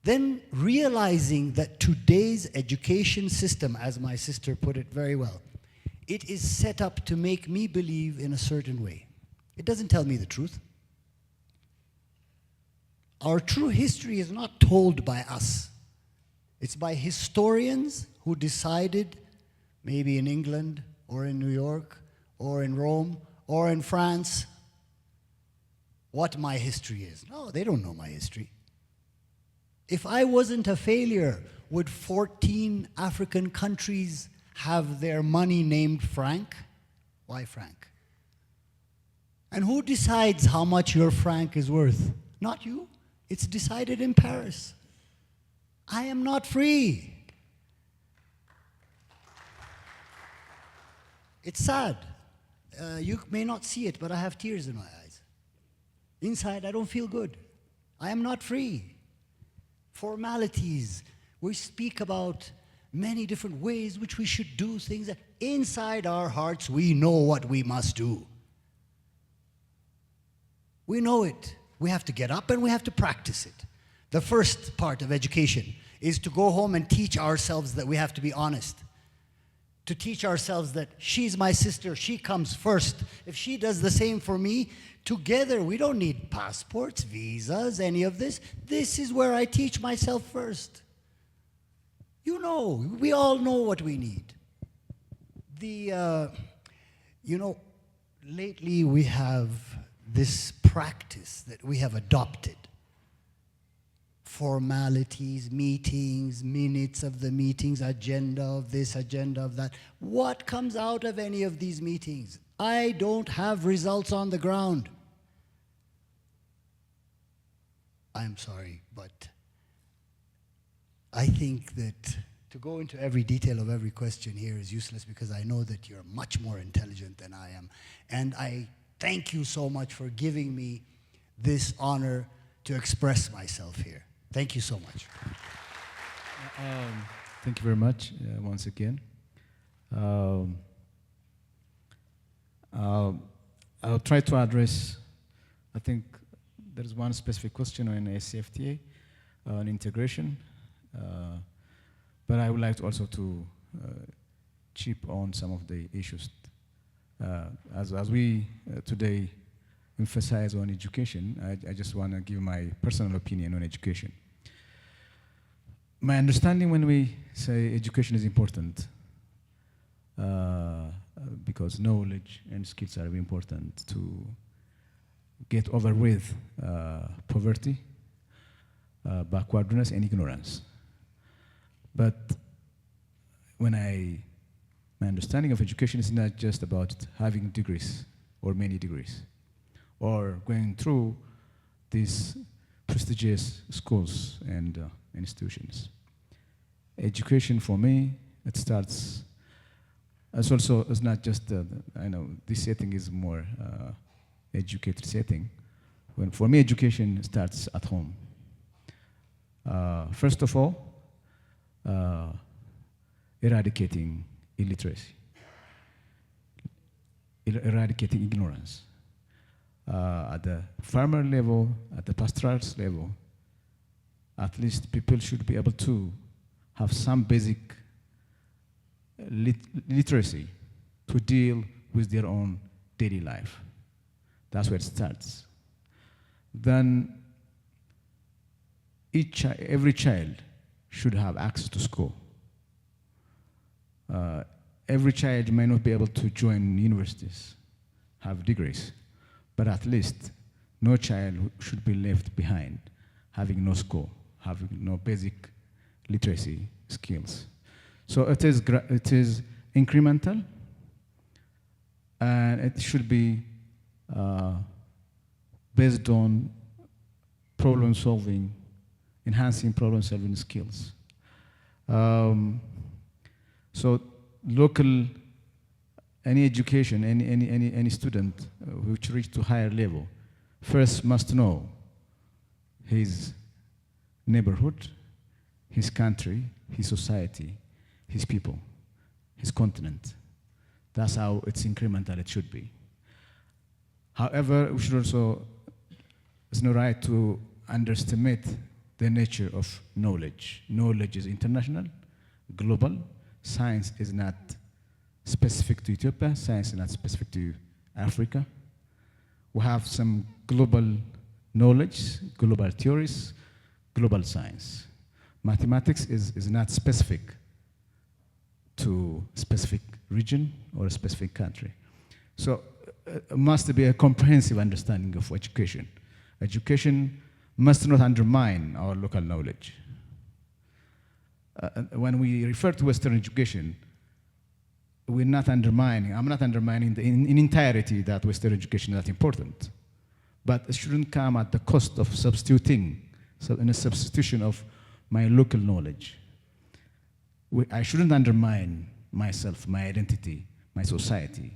Then realizing that today's education system, as my sister put it very well, it is set up to make me believe in a certain way. It doesn't tell me the truth. Our true history is not told by us. It's by historians who decided, maybe in England or in New York or in Rome or in France, what my history is. No, they don't know my history. If I wasn't a failure, would 14 African countries have their money named franc? Why franc? And who decides how much your franc is worth? Not you. It's decided in Paris. I am not free. It's sad. You may not see it, but I have tears in my eyes. Inside, I don't feel good. I am not free. Formalities. We speak about many different ways which we should do things. inside our hearts, we know what we must do. We know it. We have to get up and we have to practice it. The first part of education is to go home and teach ourselves that we have to be honest. To teach ourselves that she's my sister, she comes first. If she does the same for me, together, we don't need passports, visas, any of this. This is where I teach myself first. You know, we all know what we need. You know, lately we have this practice that we have adopted. Formalities, meetings, minutes of the meetings, agenda of this, agenda of that. What comes out of any of these meetings? I don't have results on the ground. I'm sorry, but I think that to go into every detail of every question here is useless because I know that you're much more intelligent than I am. And I thank you so much for giving me this honor to express myself here. Thank you so much. Thank you very much once again. I'll try to address, I think there's one specific question on ACFTA, on integration, but I would like to also to chip on some of the issues. As we today emphasize on education, I just want to give my personal opinion on education. My understanding when we say education is important, because knowledge and skills are very important to get over with poverty, backwardness, and ignorance. But my understanding of education is not just about having degrees or many degrees, or going through these prestigious schools and institutions. Education for me, it starts, it's not just, I know this setting is more educated setting. When for me, education starts at home. First of all, eradicating illiteracy, eradicating ignorance. At the farmer level, at the pastoralist level, at least people should be able to have some basic literacy to deal with their own daily life. That's where it starts. Then every child should have access to school. Every child may not be able to join universities, have degrees, but at least no child should be left behind, having no school, having no basic literacy skills. So it is incremental, and it should be based on problem solving, enhancing problem solving skills. So local, any education, any student which reach to higher level, first must know his neighborhood, his country, his society, his people, his continent. That's how it's incremental it should be. However, we should also, it's no right to underestimate the nature of knowledge. Knowledge is international, global. Science is not specific to Ethiopia. Science is not specific to Africa. We have some global knowledge, global theories, global science. Mathematics is not specific to a specific region or a specific country. So it must be a comprehensive understanding of education. Education must not undermine our local knowledge. When we refer to Western education, we're not undermining, I'm not undermining in entirety that Western education is not important. But it shouldn't come at the cost of substituting, so in a substitution of my local knowledge. I shouldn't undermine myself, my identity, my society.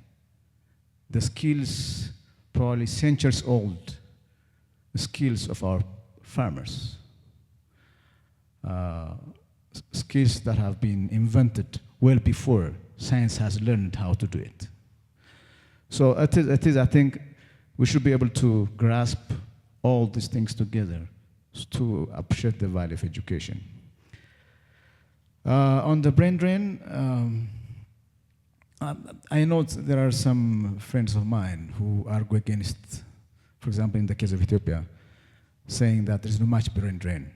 The skills, probably centuries old, the skills of our farmers. Skills that have been invented well before science has learned how to do it. So it is, I think, we should be able to grasp all these things together to appreciate the value of education. On the brain drain, I know there are some friends of mine who argue against, for example, in the case of Ethiopia, saying that there is no much brain drain.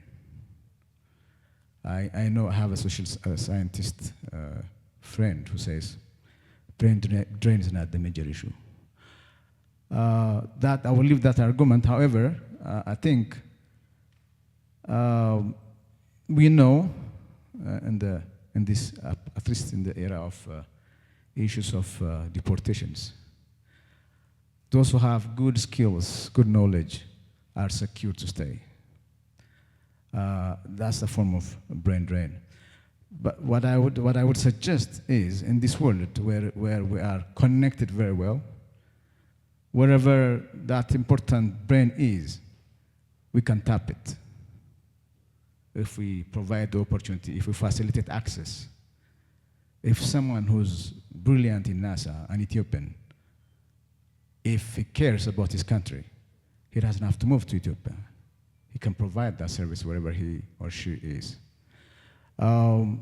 I know I have a social scientist friend who says brain drain is not the major issue. That I will leave that argument. However, I think we know in this, at least in the era of issues of deportations, those who have good skills, good knowledge, are secure to stay. That's a form of brain drain. But what I would suggest is, in this world where we are connected very well, wherever that important brain is, we can tap it. If we provide the opportunity, if we facilitate access. If someone who's brilliant in NASA, an Ethiopian, if he cares about his country, he doesn't have to move to Ethiopia. He can provide that service wherever he or she is. So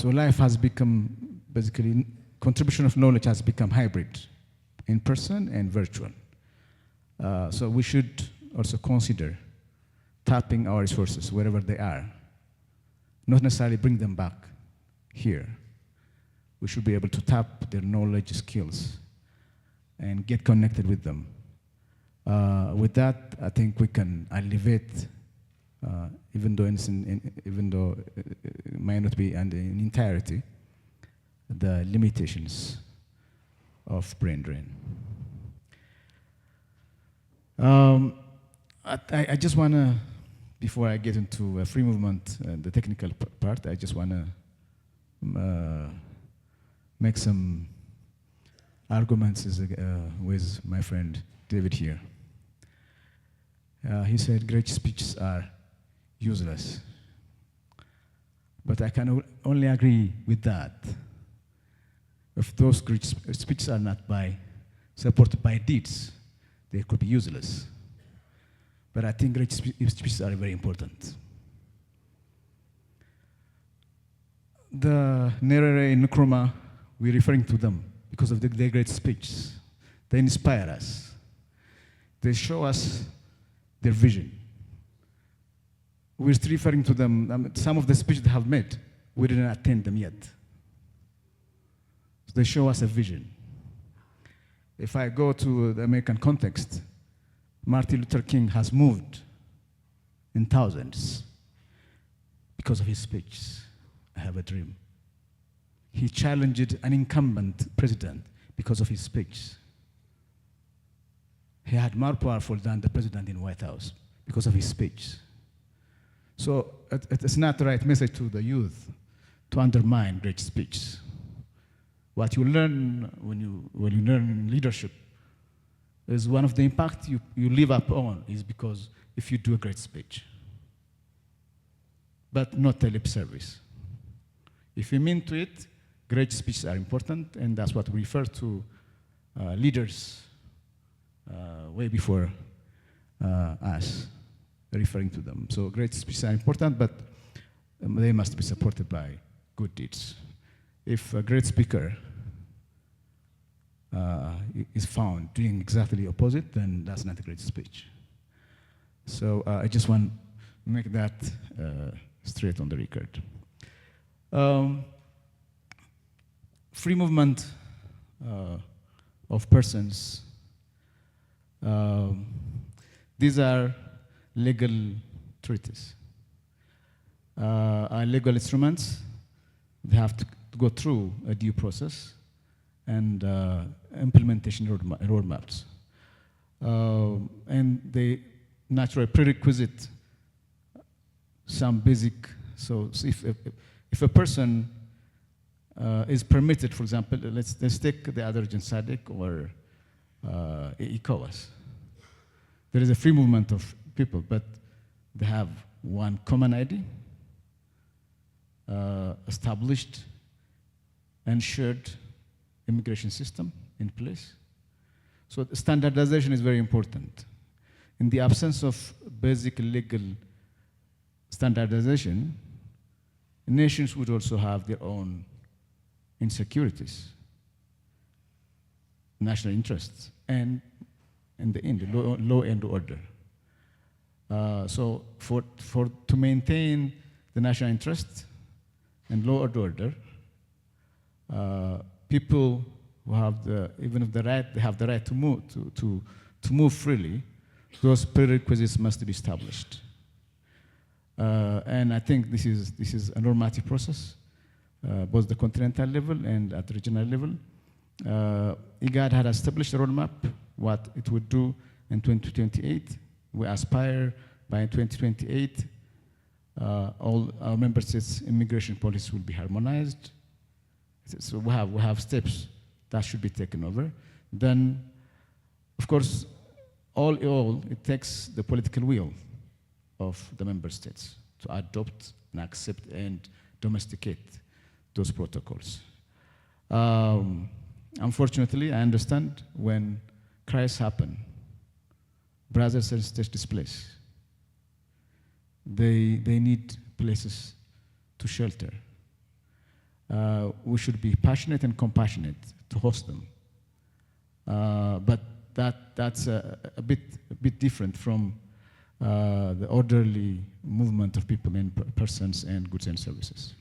life has become, basically, contribution of knowledge has become hybrid, in person and virtual. So we should also consider tapping our resources wherever they are, not necessarily bring them back here. We should be able to tap their knowledge, skills, and get connected with them. With that, I think we can alleviate, even though it might not be in entirety, the limitations of brain drain. I just want to, before I get into free movement, the technical part, I just want to make some arguments with my friend David here. He said great speeches are useless. But I can only agree with that if those great speeches are not supported by deeds, they could be useless. But I think great speeches are very important. The Nyerere in Nkrumah, we're referring to them because of their great speeches. They inspire us. They show us their vision. We're still referring to them. Some of the speeches they have made, we didn't attend them yet. So they show us a vision. If I go to the American context, Martin Luther King has moved in thousands because of his speech, I Have a Dream. He challenged an incumbent president because of his speech. He had more powerful than the president in the White House because of his speech. So it's not the right message to the youth to undermine great speech. What you learn when you learn leadership is one of the impact you live up on is because if you do a great speech, but not a lip service. If you mean to it, great speeches are important, and that's what we refer to leaders way before us referring to them. So great speeches are important, but they must be supported by good deeds. If a great speaker is found doing exactly the opposite, then that's not a great speech. So I just want to make that straight on the record. Free movement of persons. These are legal treaties. Are legal instruments. They have to go through a due process and implementation roadmaps. And they naturally prerequisite some basic, so if a person is permitted, for example, let's take the other region, SADC or ECOWAS. There is a free movement of people, but they have one common ID, established and shared immigration system in place. So standardization is very important. In the absence of basic legal standardization, nations would also have their own insecurities, national interests, and in the end, law and order. So to maintain the national interest and law and order, people who have even if they have the right to move freely, those prerequisites must be established. And I think this is a normative process, both the continental level and at the regional level. IGAD had established a roadmap, what it would do in 2028. We aspire by 2028, all our member states' immigration policy will be harmonized. So we have steps that should be taken over. Then, of course, all in all, it takes the political will of the member states to adopt and accept and domesticate those protocols. Unfortunately, I understand when crises happen, brothers and sisters displaced. They need places to shelter. We should be passionate and compassionate to host them. But that's a bit different from the orderly movement of people and persons and goods and services.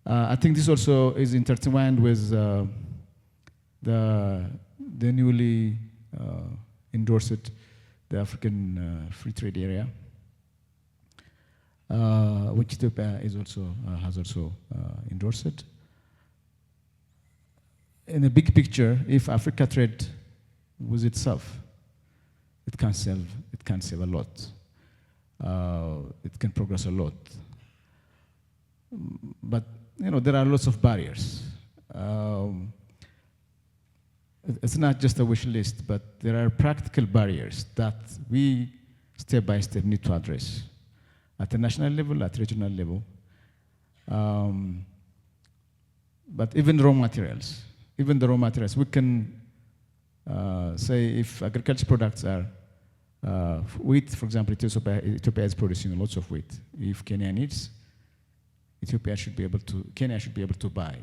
I think this also is intertwined with the newly endorsed the African Free Trade Area, which Ethiopia is has also endorsed. In a big picture, if Africa trade with itself, it can save a lot. It can progress a lot. But there are lots of barriers. It's not just a wish list, but there are practical barriers that we step by step need to address at the national level, at regional level. But even the raw materials, we can say if agriculture products are wheat, for example, Ethiopia is producing lots of wheat. If Kenya needs, Kenya should be able to buy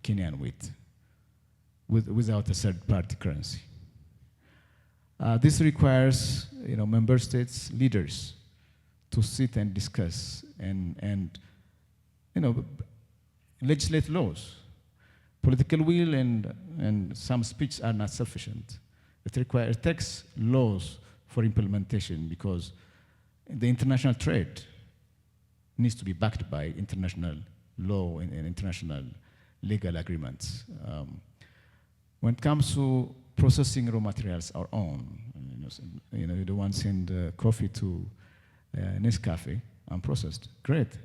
Kenyan wheat without a third-party currency. This requires member states leaders to sit and discuss and legislate laws. Political will and some speech are not sufficient. It takes laws for implementation because the international trade needs to be backed by international law and international legal agreements. When it comes to processing raw materials, our own, you don't want to send coffee to Nescafe unprocessed. Great.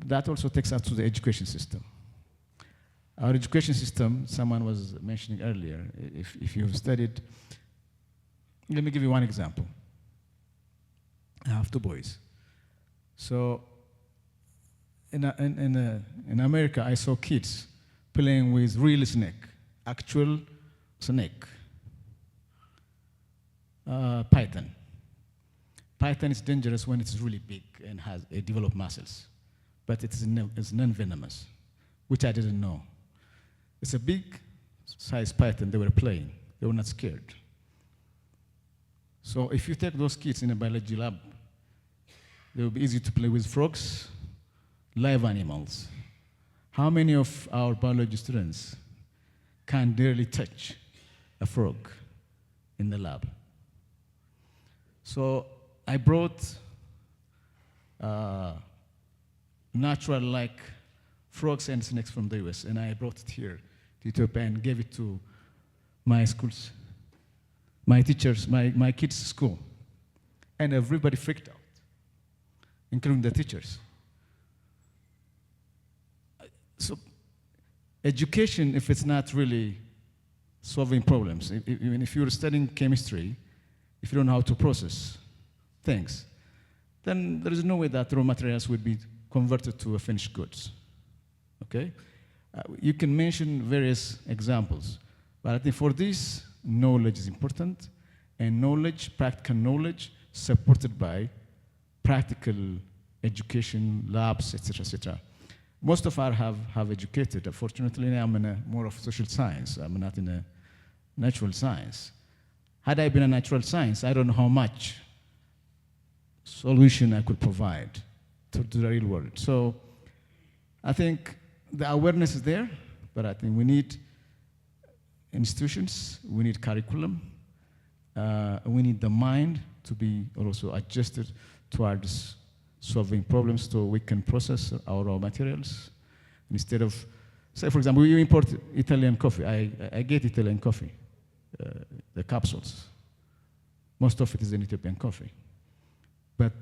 That also takes us to the education system. Our education system, someone was mentioning earlier, if you've studied, let me give you one example. I have two boys. So in America, I saw kids playing with real snake, actual snake, python. Python is dangerous when it's really big and has developed muscles, but it's non-venomous, which I didn't know. It's a big size python they were playing. They were not scared. So if you take those kids in a biology lab, they will be easy to play with frogs, live animals. How many of our biology students can barely touch a frog in the lab? So I brought natural-like frogs and snakes from the US, and I brought it here to Ethiopia and gave it to my schools, my teachers, my kids' school. And everybody freaked out, including the teachers. So education, if it's not really solving problems, even if you're studying chemistry, if you don't know how to process things, then there is no way that raw materials would be converted to finished goods. Okay? You can mention various examples, but I think for this, knowledge is important, and knowledge, practical knowledge, supported by practical education, labs, etc., etc. Most of us have educated. Fortunately, I'm in more of social science. I'm not in a natural science. Had I been a natural science, I don't know how much solution I could provide to the real world. So I think the awareness is there, but I think we need institutions, we need curriculum, we need the mind to be also adjusted towards solving problems so we can process our raw materials instead of, say for example, you import Italian coffee. I get Italian coffee, the capsules. Most of it is in Ethiopian coffee. But,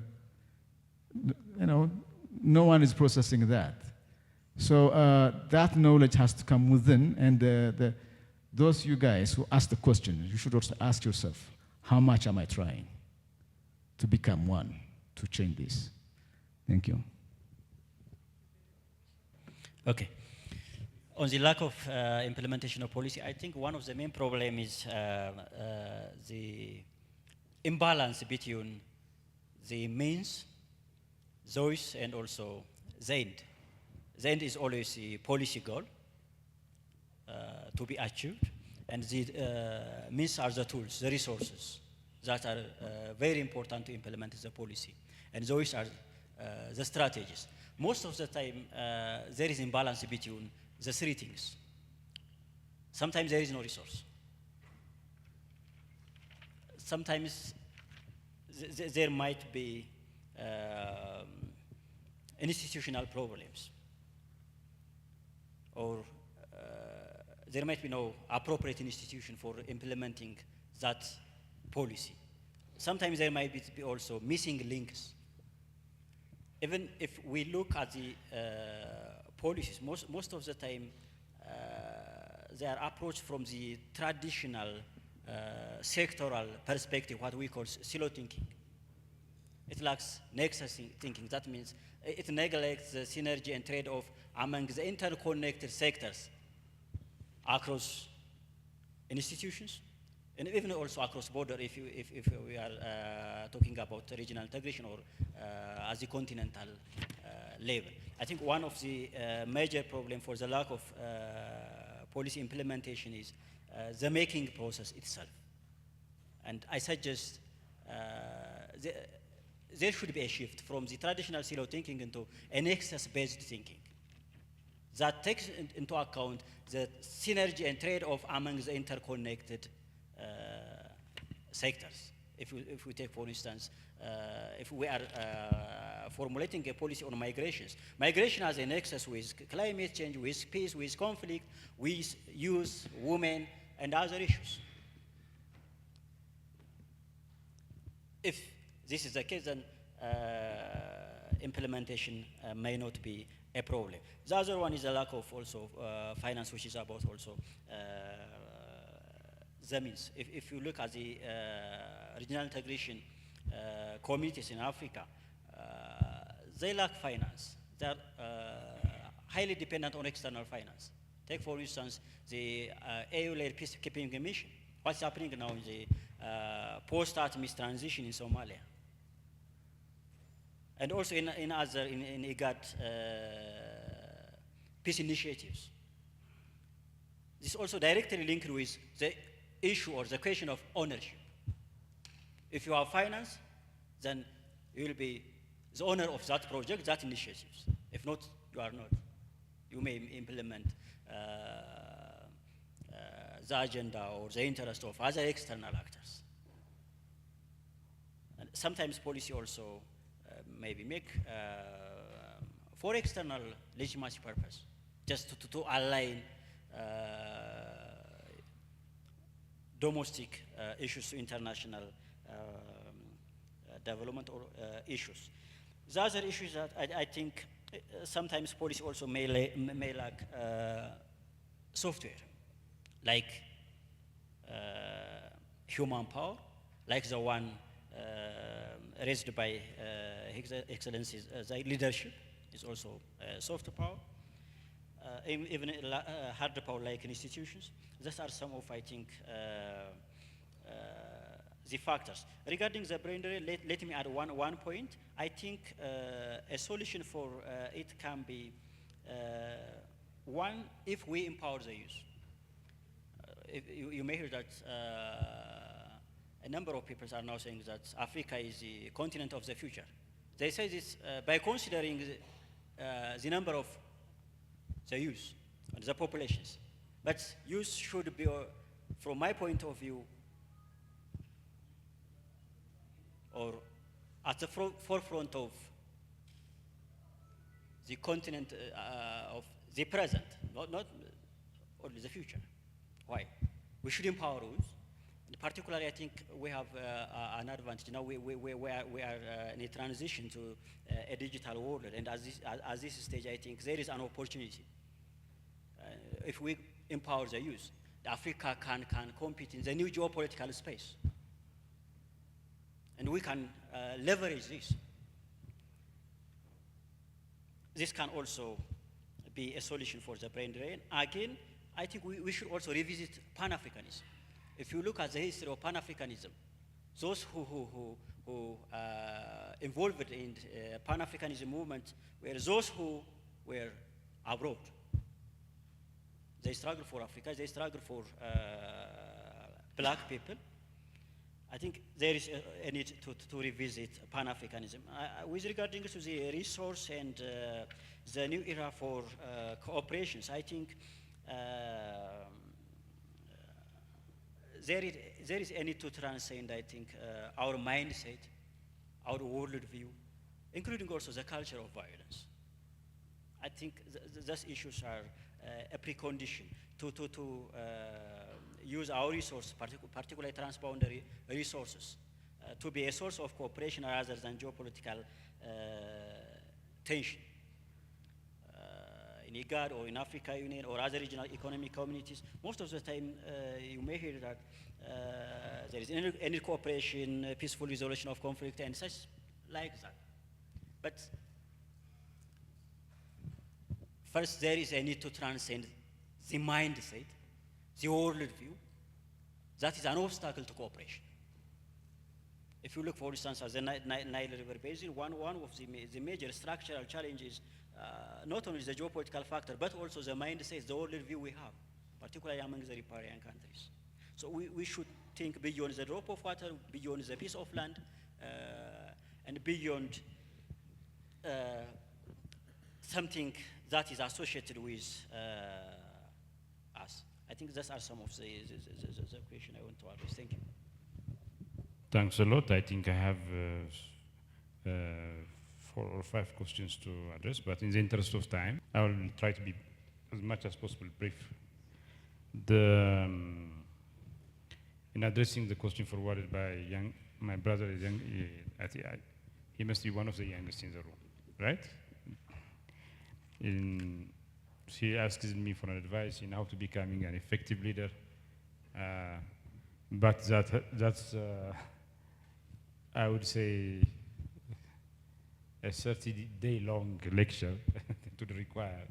you know, no one is processing that. So that knowledge has to come within, and those you guys who ask the question, you should also ask yourself, how much am I trying to become one, to change this? Thank you. Okay. On the lack of implementation of policy, I think one of the main problems is the imbalance between the means, those, and also the end. The end is always the policy goal to be achieved, and the means are the tools, the resources that are very important to implement the policy, and those are the strategies. Most of the time, there is imbalance between the three things. Sometimes there is no resource. Sometimes there might be institutional problems, or there might be no appropriate institution for implementing that policy. Sometimes there might be also missing links. Even if we look at the policies, most of the time they are approached from the traditional sectoral perspective, what we call silo thinking. It lacks nexus thinking. That means it neglects the synergy and trade-off among the interconnected sectors across institutions, and even also across border if we are talking about regional integration or at the continental level. I think one of the major problems for the lack of policy implementation is the making process itself. And I suggest there should be a shift from the traditional silo thinking into a nexus-based thinking that takes into account the synergy and trade-off among the interconnected sectors. If we take, for instance, if we are formulating a policy on migrations, migration has a nexus with climate change, with peace, with conflict, with youth, women, and other issues. If this is the case, then implementation may not be a problem. The other one is the lack of also finance, which is about also the means. If you look at the regional integration communities in Africa, they lack finance. They are highly dependent on external finance. Take, for instance, the AU-led peacekeeping mission. What's happening now in the post-Artemis transition in Somalia? And also in IGAD peace initiatives. This is also directly linked with the issue or the question of ownership. If you have finance, then you will be the owner of that project, that initiatives. If not, you are not. You may implement the agenda or the interest of other external actors. And sometimes policy also maybe make for external legitimacy purpose, just to align domestic issues to international development or issues. The other issues that I think sometimes policy also may lack software, like human power, like the one raised by His Excellency's leadership is also soft power. even hard power-like institutions. Those are some of, I think, the factors. Regarding the brain drain, let me add one point. I think a solution for it can be, one, if we empower the youth. You may hear that a number of people are now saying that Africa is the continent of the future. They say this by considering the number of the youth, the populations. But youth should be, from my point of view, or at the forefront of the continent of the present, not only the future. Why? We should empower youth. Particularly, I think we have an advantage. Now we are in a transition to a digital world, and at this stage, I think there is an opportunity. If we empower the youth, Africa can compete in the new geopolitical space. And we can leverage this. This can also be a solution for the brain drain. Again, I think we should also revisit Pan-Africanism. If you look at the history of Pan-Africanism, those who involved in Pan-Africanism movement were those who were abroad. They struggled for Africa, they struggled for black people. I think there is a need to revisit Pan-Africanism. With regarding to the resource and the new era for cooperations, I think there is a need to transcend, I think, our mindset, our worldview, including also the culture of violence. I think those issues are a precondition to use our resources, particularly transboundary resources, to be a source of cooperation rather than geopolitical tension. In IGAD or in Africa Union or other regional economic communities, most of the time you may hear that there is any cooperation, peaceful resolution of conflict and such like that. But first there is a need to transcend the mindset, the worldview. That is an obstacle to cooperation. If you look, for instance, at the Nile River Basin, one of the major structural challenges, not only the geopolitical factor, but also the mindset, the worldview we have, particularly among the riparian countries. So we should think beyond the drop of water, beyond the piece of land, and beyond something that is associated with us. I think those are some of the questions I want to address. Thank you. Thanks a lot. I think I have 4 or 5 questions to address, but in the interest of time, I will try to be as much as possible brief. In addressing the question forwarded by my brother is young, he must be one of the youngest in the room, right? She asks me for advice in how to becoming an effective leader, but that's I would say a 30-day-long lecture to require.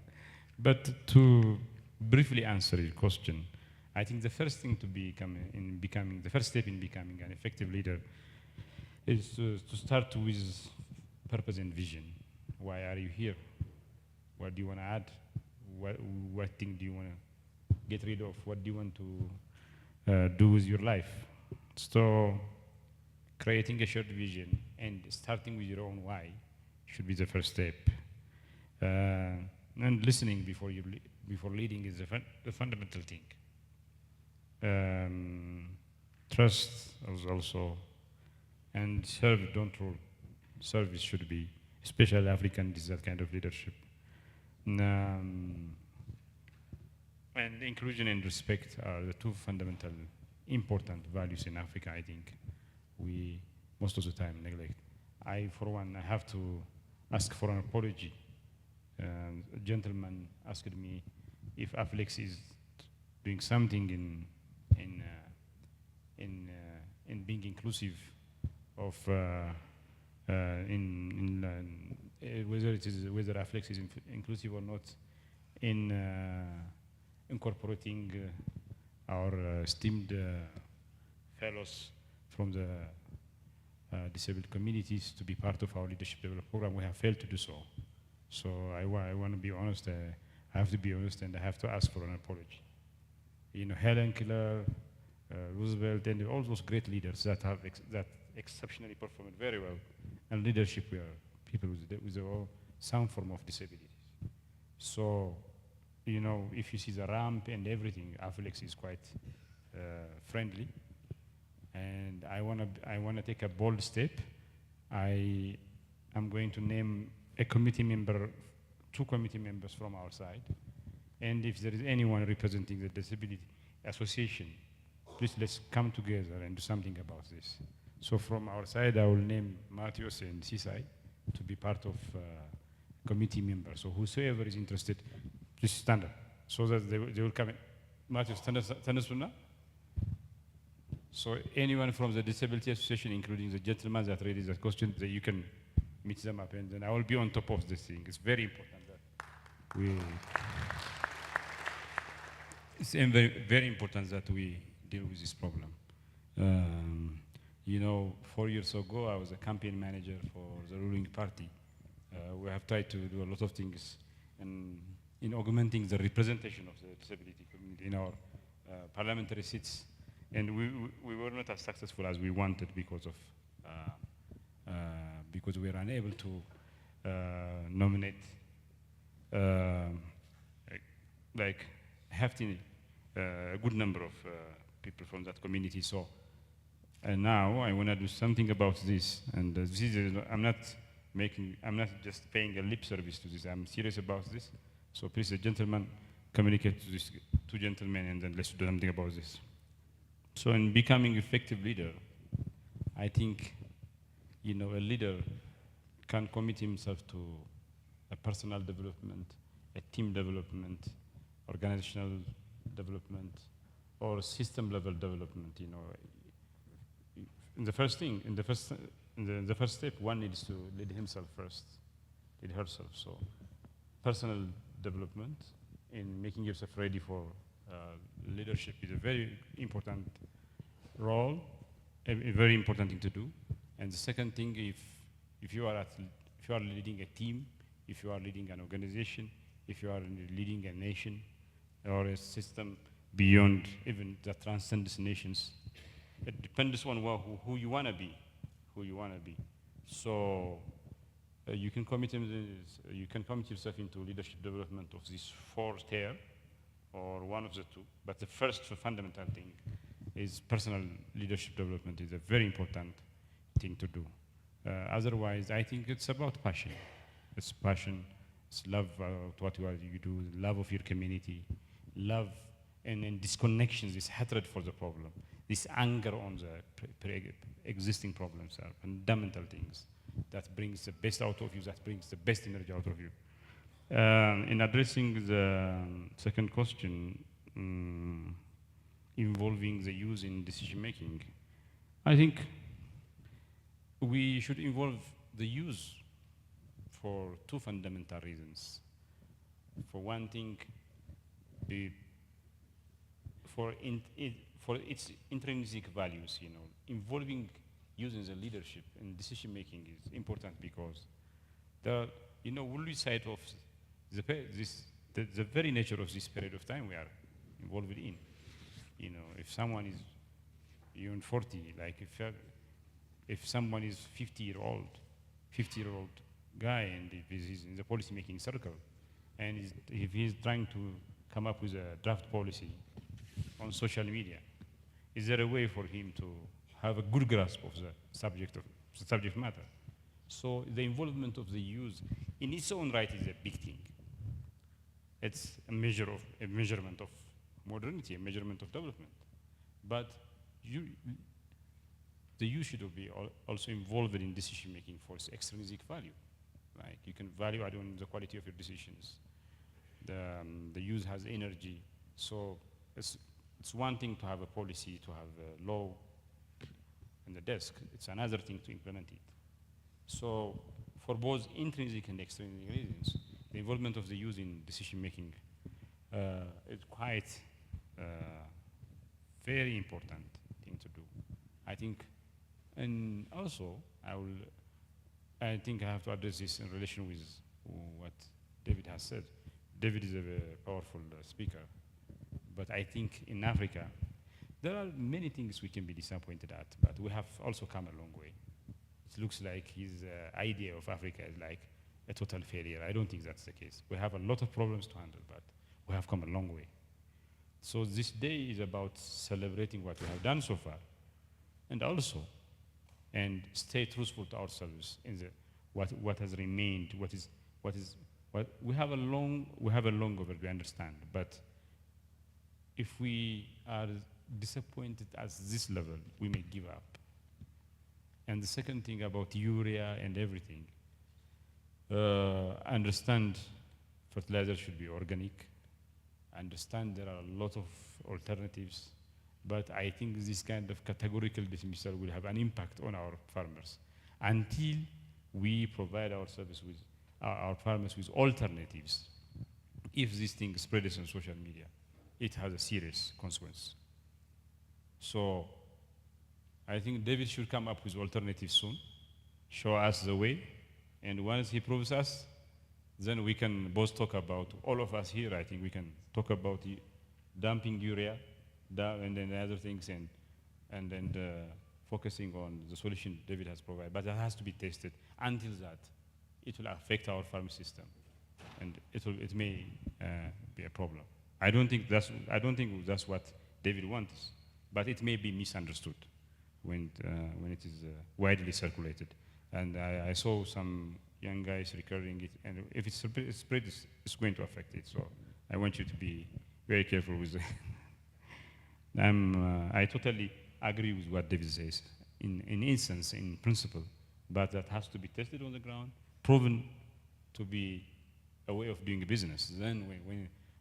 But to briefly answer your question, I think the first thing the first step in becoming an effective leader is to start with purpose and vision. Why are you here? What do you want to add? What thing do you want to get rid of? What do you want to do with your life? So creating a shared vision and starting with your own why should be the first step. And listening before leading is the fundamental thing. Trust is also, and serve, don't rule. Service should be, especially African, is that kind of leadership. And inclusion and respect are the 2 fundamental important values in Africa, I think we most of the time neglect. For one, I have to ask for an apology. A gentleman asked me if AFLEX is doing something in being inclusive of whether AFLEX is inclusive or not in incorporating our esteemed fellows from the disabled communities to be part of our leadership development program. We have failed to do so. So I want to be honest. I have to be honest, and I have to ask for an apology. You know, Helen Keller, Roosevelt, and all those great leaders that have that exceptionally performed very well. And leadership were people with some form of disability. So, you know, if you see the ramp and everything, AFLEX is quite friendly. And I wanna take a bold step. I am going to name a committee member, 2 committee members from our side. And if there is anyone representing the Disability Association, please let's come together and do something about this. So from our side, I will name Matthias and Sisai to be part of committee members. So whosoever is interested, please stand up so that they will come in. Matthias, stand up now. So anyone from the Disability Association, including the gentleman that raised that question, that you can meet them up, and then I will be on top of this thing. It's very important that we. It's very, very important that we deal with this problem. You know, 4 years ago, I was a campaign manager for the ruling party. We have tried to do a lot of things in augmenting the representation of the disability community in our parliamentary seats. And we were not as successful as we wanted because we were unable to nominate like hefty, a good number of people from that community. So now I want to do something about this. And this is, I'm not just paying a lip service to this. I'm serious about this. So please, the gentleman, communicate to these 2 gentlemen, and then let's do something about this. So in becoming effective leader, I think, you know, a leader can commit himself to a personal development, a team development, organizational development, or system level development. You know, in the first step, one needs to lead himself first, lead herself. So personal development in making yourself ready for leadership is a very important role, a very important thing to do. And the second thing, if you are leading a team, if you are leading an organization, if you are leading a nation or a system beyond even that transcends nations, it depends on who you want to be, So you can commit yourself into leadership development of this 4th tier, or one of the 2. But the first fundamental thing is personal leadership development is a very important thing to do. Otherwise, I think it's about passion. It's passion, it's love to what you do, love of your community, love and disconnections, this hatred for the problem, this anger on the existing problems are fundamental things that brings the best out of you, that brings the best energy out of you. In addressing the second question, involving the youth in decision making, I think we should involve the youth for 2 fundamental reasons. For one thing, for its intrinsic values, you know, involving youth in the leadership and decision making is important because we'll lose sight of the very nature of this period of time we are involved in. You know, if someone is even 40, like if someone is 50-year-old guy, and if he's in the policy-making circle, and if he's trying to come up with a draft policy on social media, is there a way for him to have a good grasp of the subject matter? So the involvement of the youth in its own right is a big thing. It's a measurement of modernity, a measurement of development. But the youth should be also involved in decision making for its extrinsic value. Like you can value add on the quality of your decisions. The youth has energy, so it's one thing to have a policy, to have a law in the desk. It's another thing to implement it. So for both intrinsic and extrinsic reasons, the involvement of the youth in decision making it's quite very important thing to do. I think, and also I think I have to address this in relation with what David has said. David is a very powerful speaker, but I think in Africa, there are many things we can be disappointed at, but we have also come a long way. It looks like his idea of Africa is like a total failure. I don't think that's the case. We have a lot of problems to handle, but we have come a long way. So this day is about celebrating what we have done so far, and also, and stay truthful to ourselves in the what has remained, what we have a long overdue, I understand, but if we are disappointed at this level, we may give up. And the second thing about urea and everything, I understand fertilizer should be organic. I understand there are a lot of alternatives, but I think this kind of categorical dismissal will have an impact on our farmers until we provide our farmers with alternatives. If this thing spreads on social media, it has a serious consequence. So I think David should come up with alternatives soon, show us the way, and once he proves us, then we can both talk about, all of us here, I think we can talk about dumping urea, and then other things, and then focusing on the solution David has provided. But that has to be tested. Until that, it will affect our farm system, and it may be a problem. I don't think that's what David wants, but it may be misunderstood when it is widely circulated. And I saw some young guys recording it, and if it's spread, it's going to affect it. So I want you to be very careful with it. I totally agree with what David says in instance, in principle, but that has to be tested on the ground, proven to be a way of doing business. Then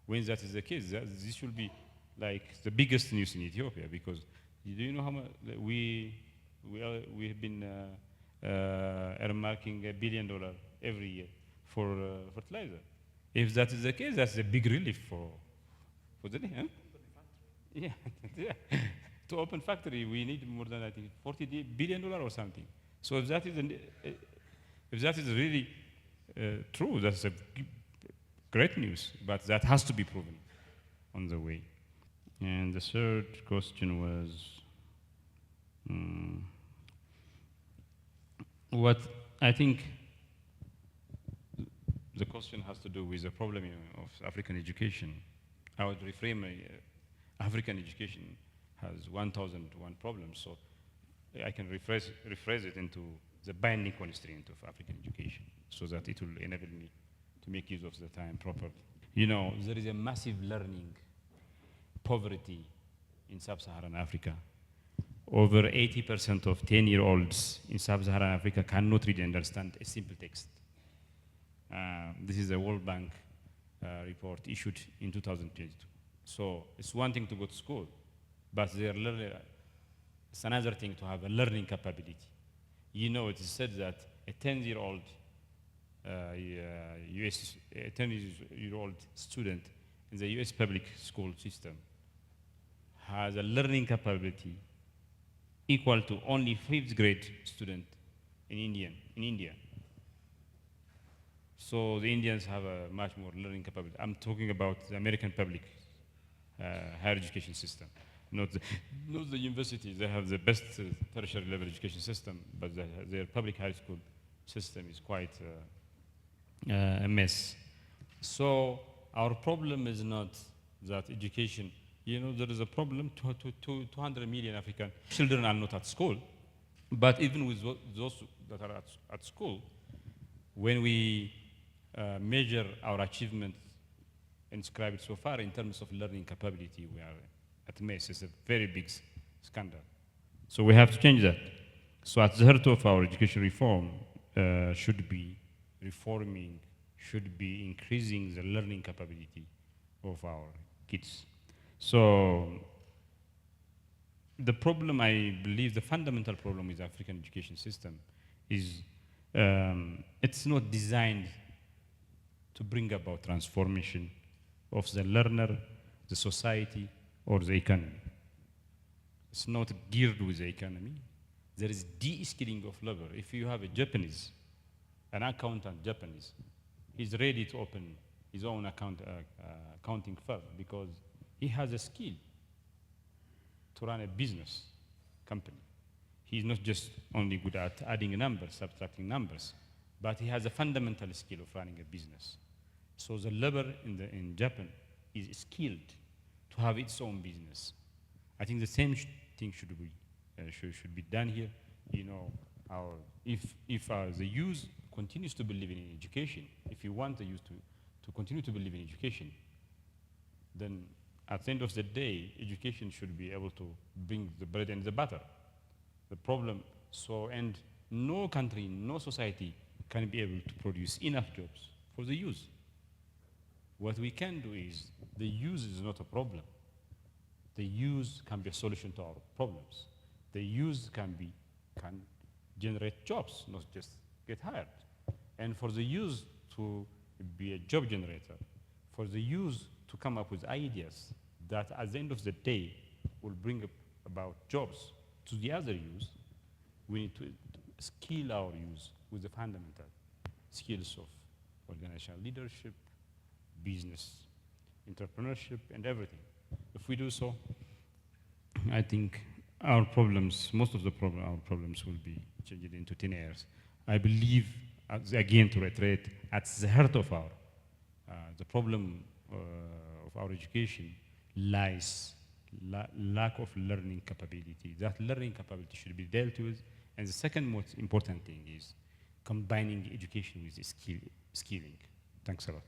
when that is the case, this will be like the biggest news in Ethiopia, because do you know how much we have been earmarking $1 billion every year for fertilizer. If that is the case, that's a big relief for the huh? Yeah, yeah. To open factory, we need more than, I think, $40 billion or something. So if that is really true, that's a great news. But that has to be proven on the way. And the third question was, what I think the question has to do with the problem of African education. I would reframe African education has 1,001 problems, so I can rephrase it into the binding constraint of African education, so that it will enable me to make use of the time properly. You know, there is a massive learning poverty in sub-Saharan Africa. Over 80% of 10-year-olds in sub-Saharan Africa cannot read and understand a simple text. This is a World Bank report issued in 2022. So it's one thing to go to school, but it's another thing to have a learning capability. You know, it is said that a 10-year-old student in the US public school system has a learning capability equal to only 5th grade student in India. So the Indians have a much more learning capability. I'm talking about the American public higher education system, not the universities. They have the best tertiary level education system, but their public high school system is quite a mess. So our problem is not that education. You know, there is a problem. 200 million African children are not at school, but even with those that are at school, when we measure our achievements inscribed so far in terms of learning capability, we are at mess. It's a very big scandal. So we have to change that. So at the heart of our education reform should be reforming, should be increasing the learning capability of our kids. So the problem, I believe, the fundamental problem with the African education system is it's not designed to bring about transformation of the learner, the society, or the economy. It's not geared with the economy. There is de-skilling of labor. If you have a Japanese, an accountant Japanese, he's ready to open his own accounting firm because he has a skill to run a business company. He's not just only good at adding numbers, subtracting numbers, but he has a fundamental skill of running a business. So the labor in Japan is skilled to have its own business. I think the same thing should be done here. You know, if the youth continues to believe in education, if you want the youth to continue to believe in education, then at the end of the day, education should be able to bring the bread and the butter. The problem, and no country, no society can be able to produce enough jobs for the youth. What we can do is, the youth is not a problem. The youth can be a solution to our problems. The youth can generate jobs, not just get hired. And for the youth to be a job generator, for the youth to come up with ideas that at the end of the day will bring about jobs to the other youth, we need to skill our youth with the fundamental skills of organizational leadership, business, entrepreneurship, and everything. If we do so, I think our problems, most of our problems will be changed into thin airs. I believe, again to reiterate, at the heart of the problem of our education lies lack of learning capability. That learning capability should be dealt with. And the second most important thing is combining education with skilling. Thanks a lot.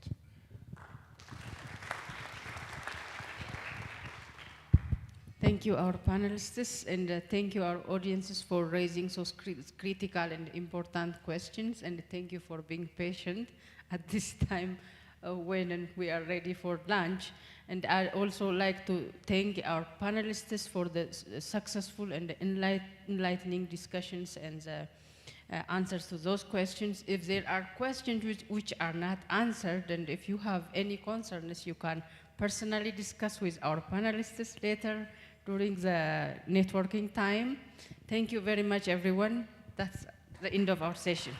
Thank you, our panelists, and thank you, our audiences, for raising so critical and important questions, and thank you for being patient at this time when we are ready for lunch. And I'd also like to thank our panelists for the successful and enlightening discussions and the answers to those questions. If there are questions which are not answered, and if you have any concerns, you can personally discuss with our panelists later during the networking time. Thank you very much, everyone. That's the end of our session.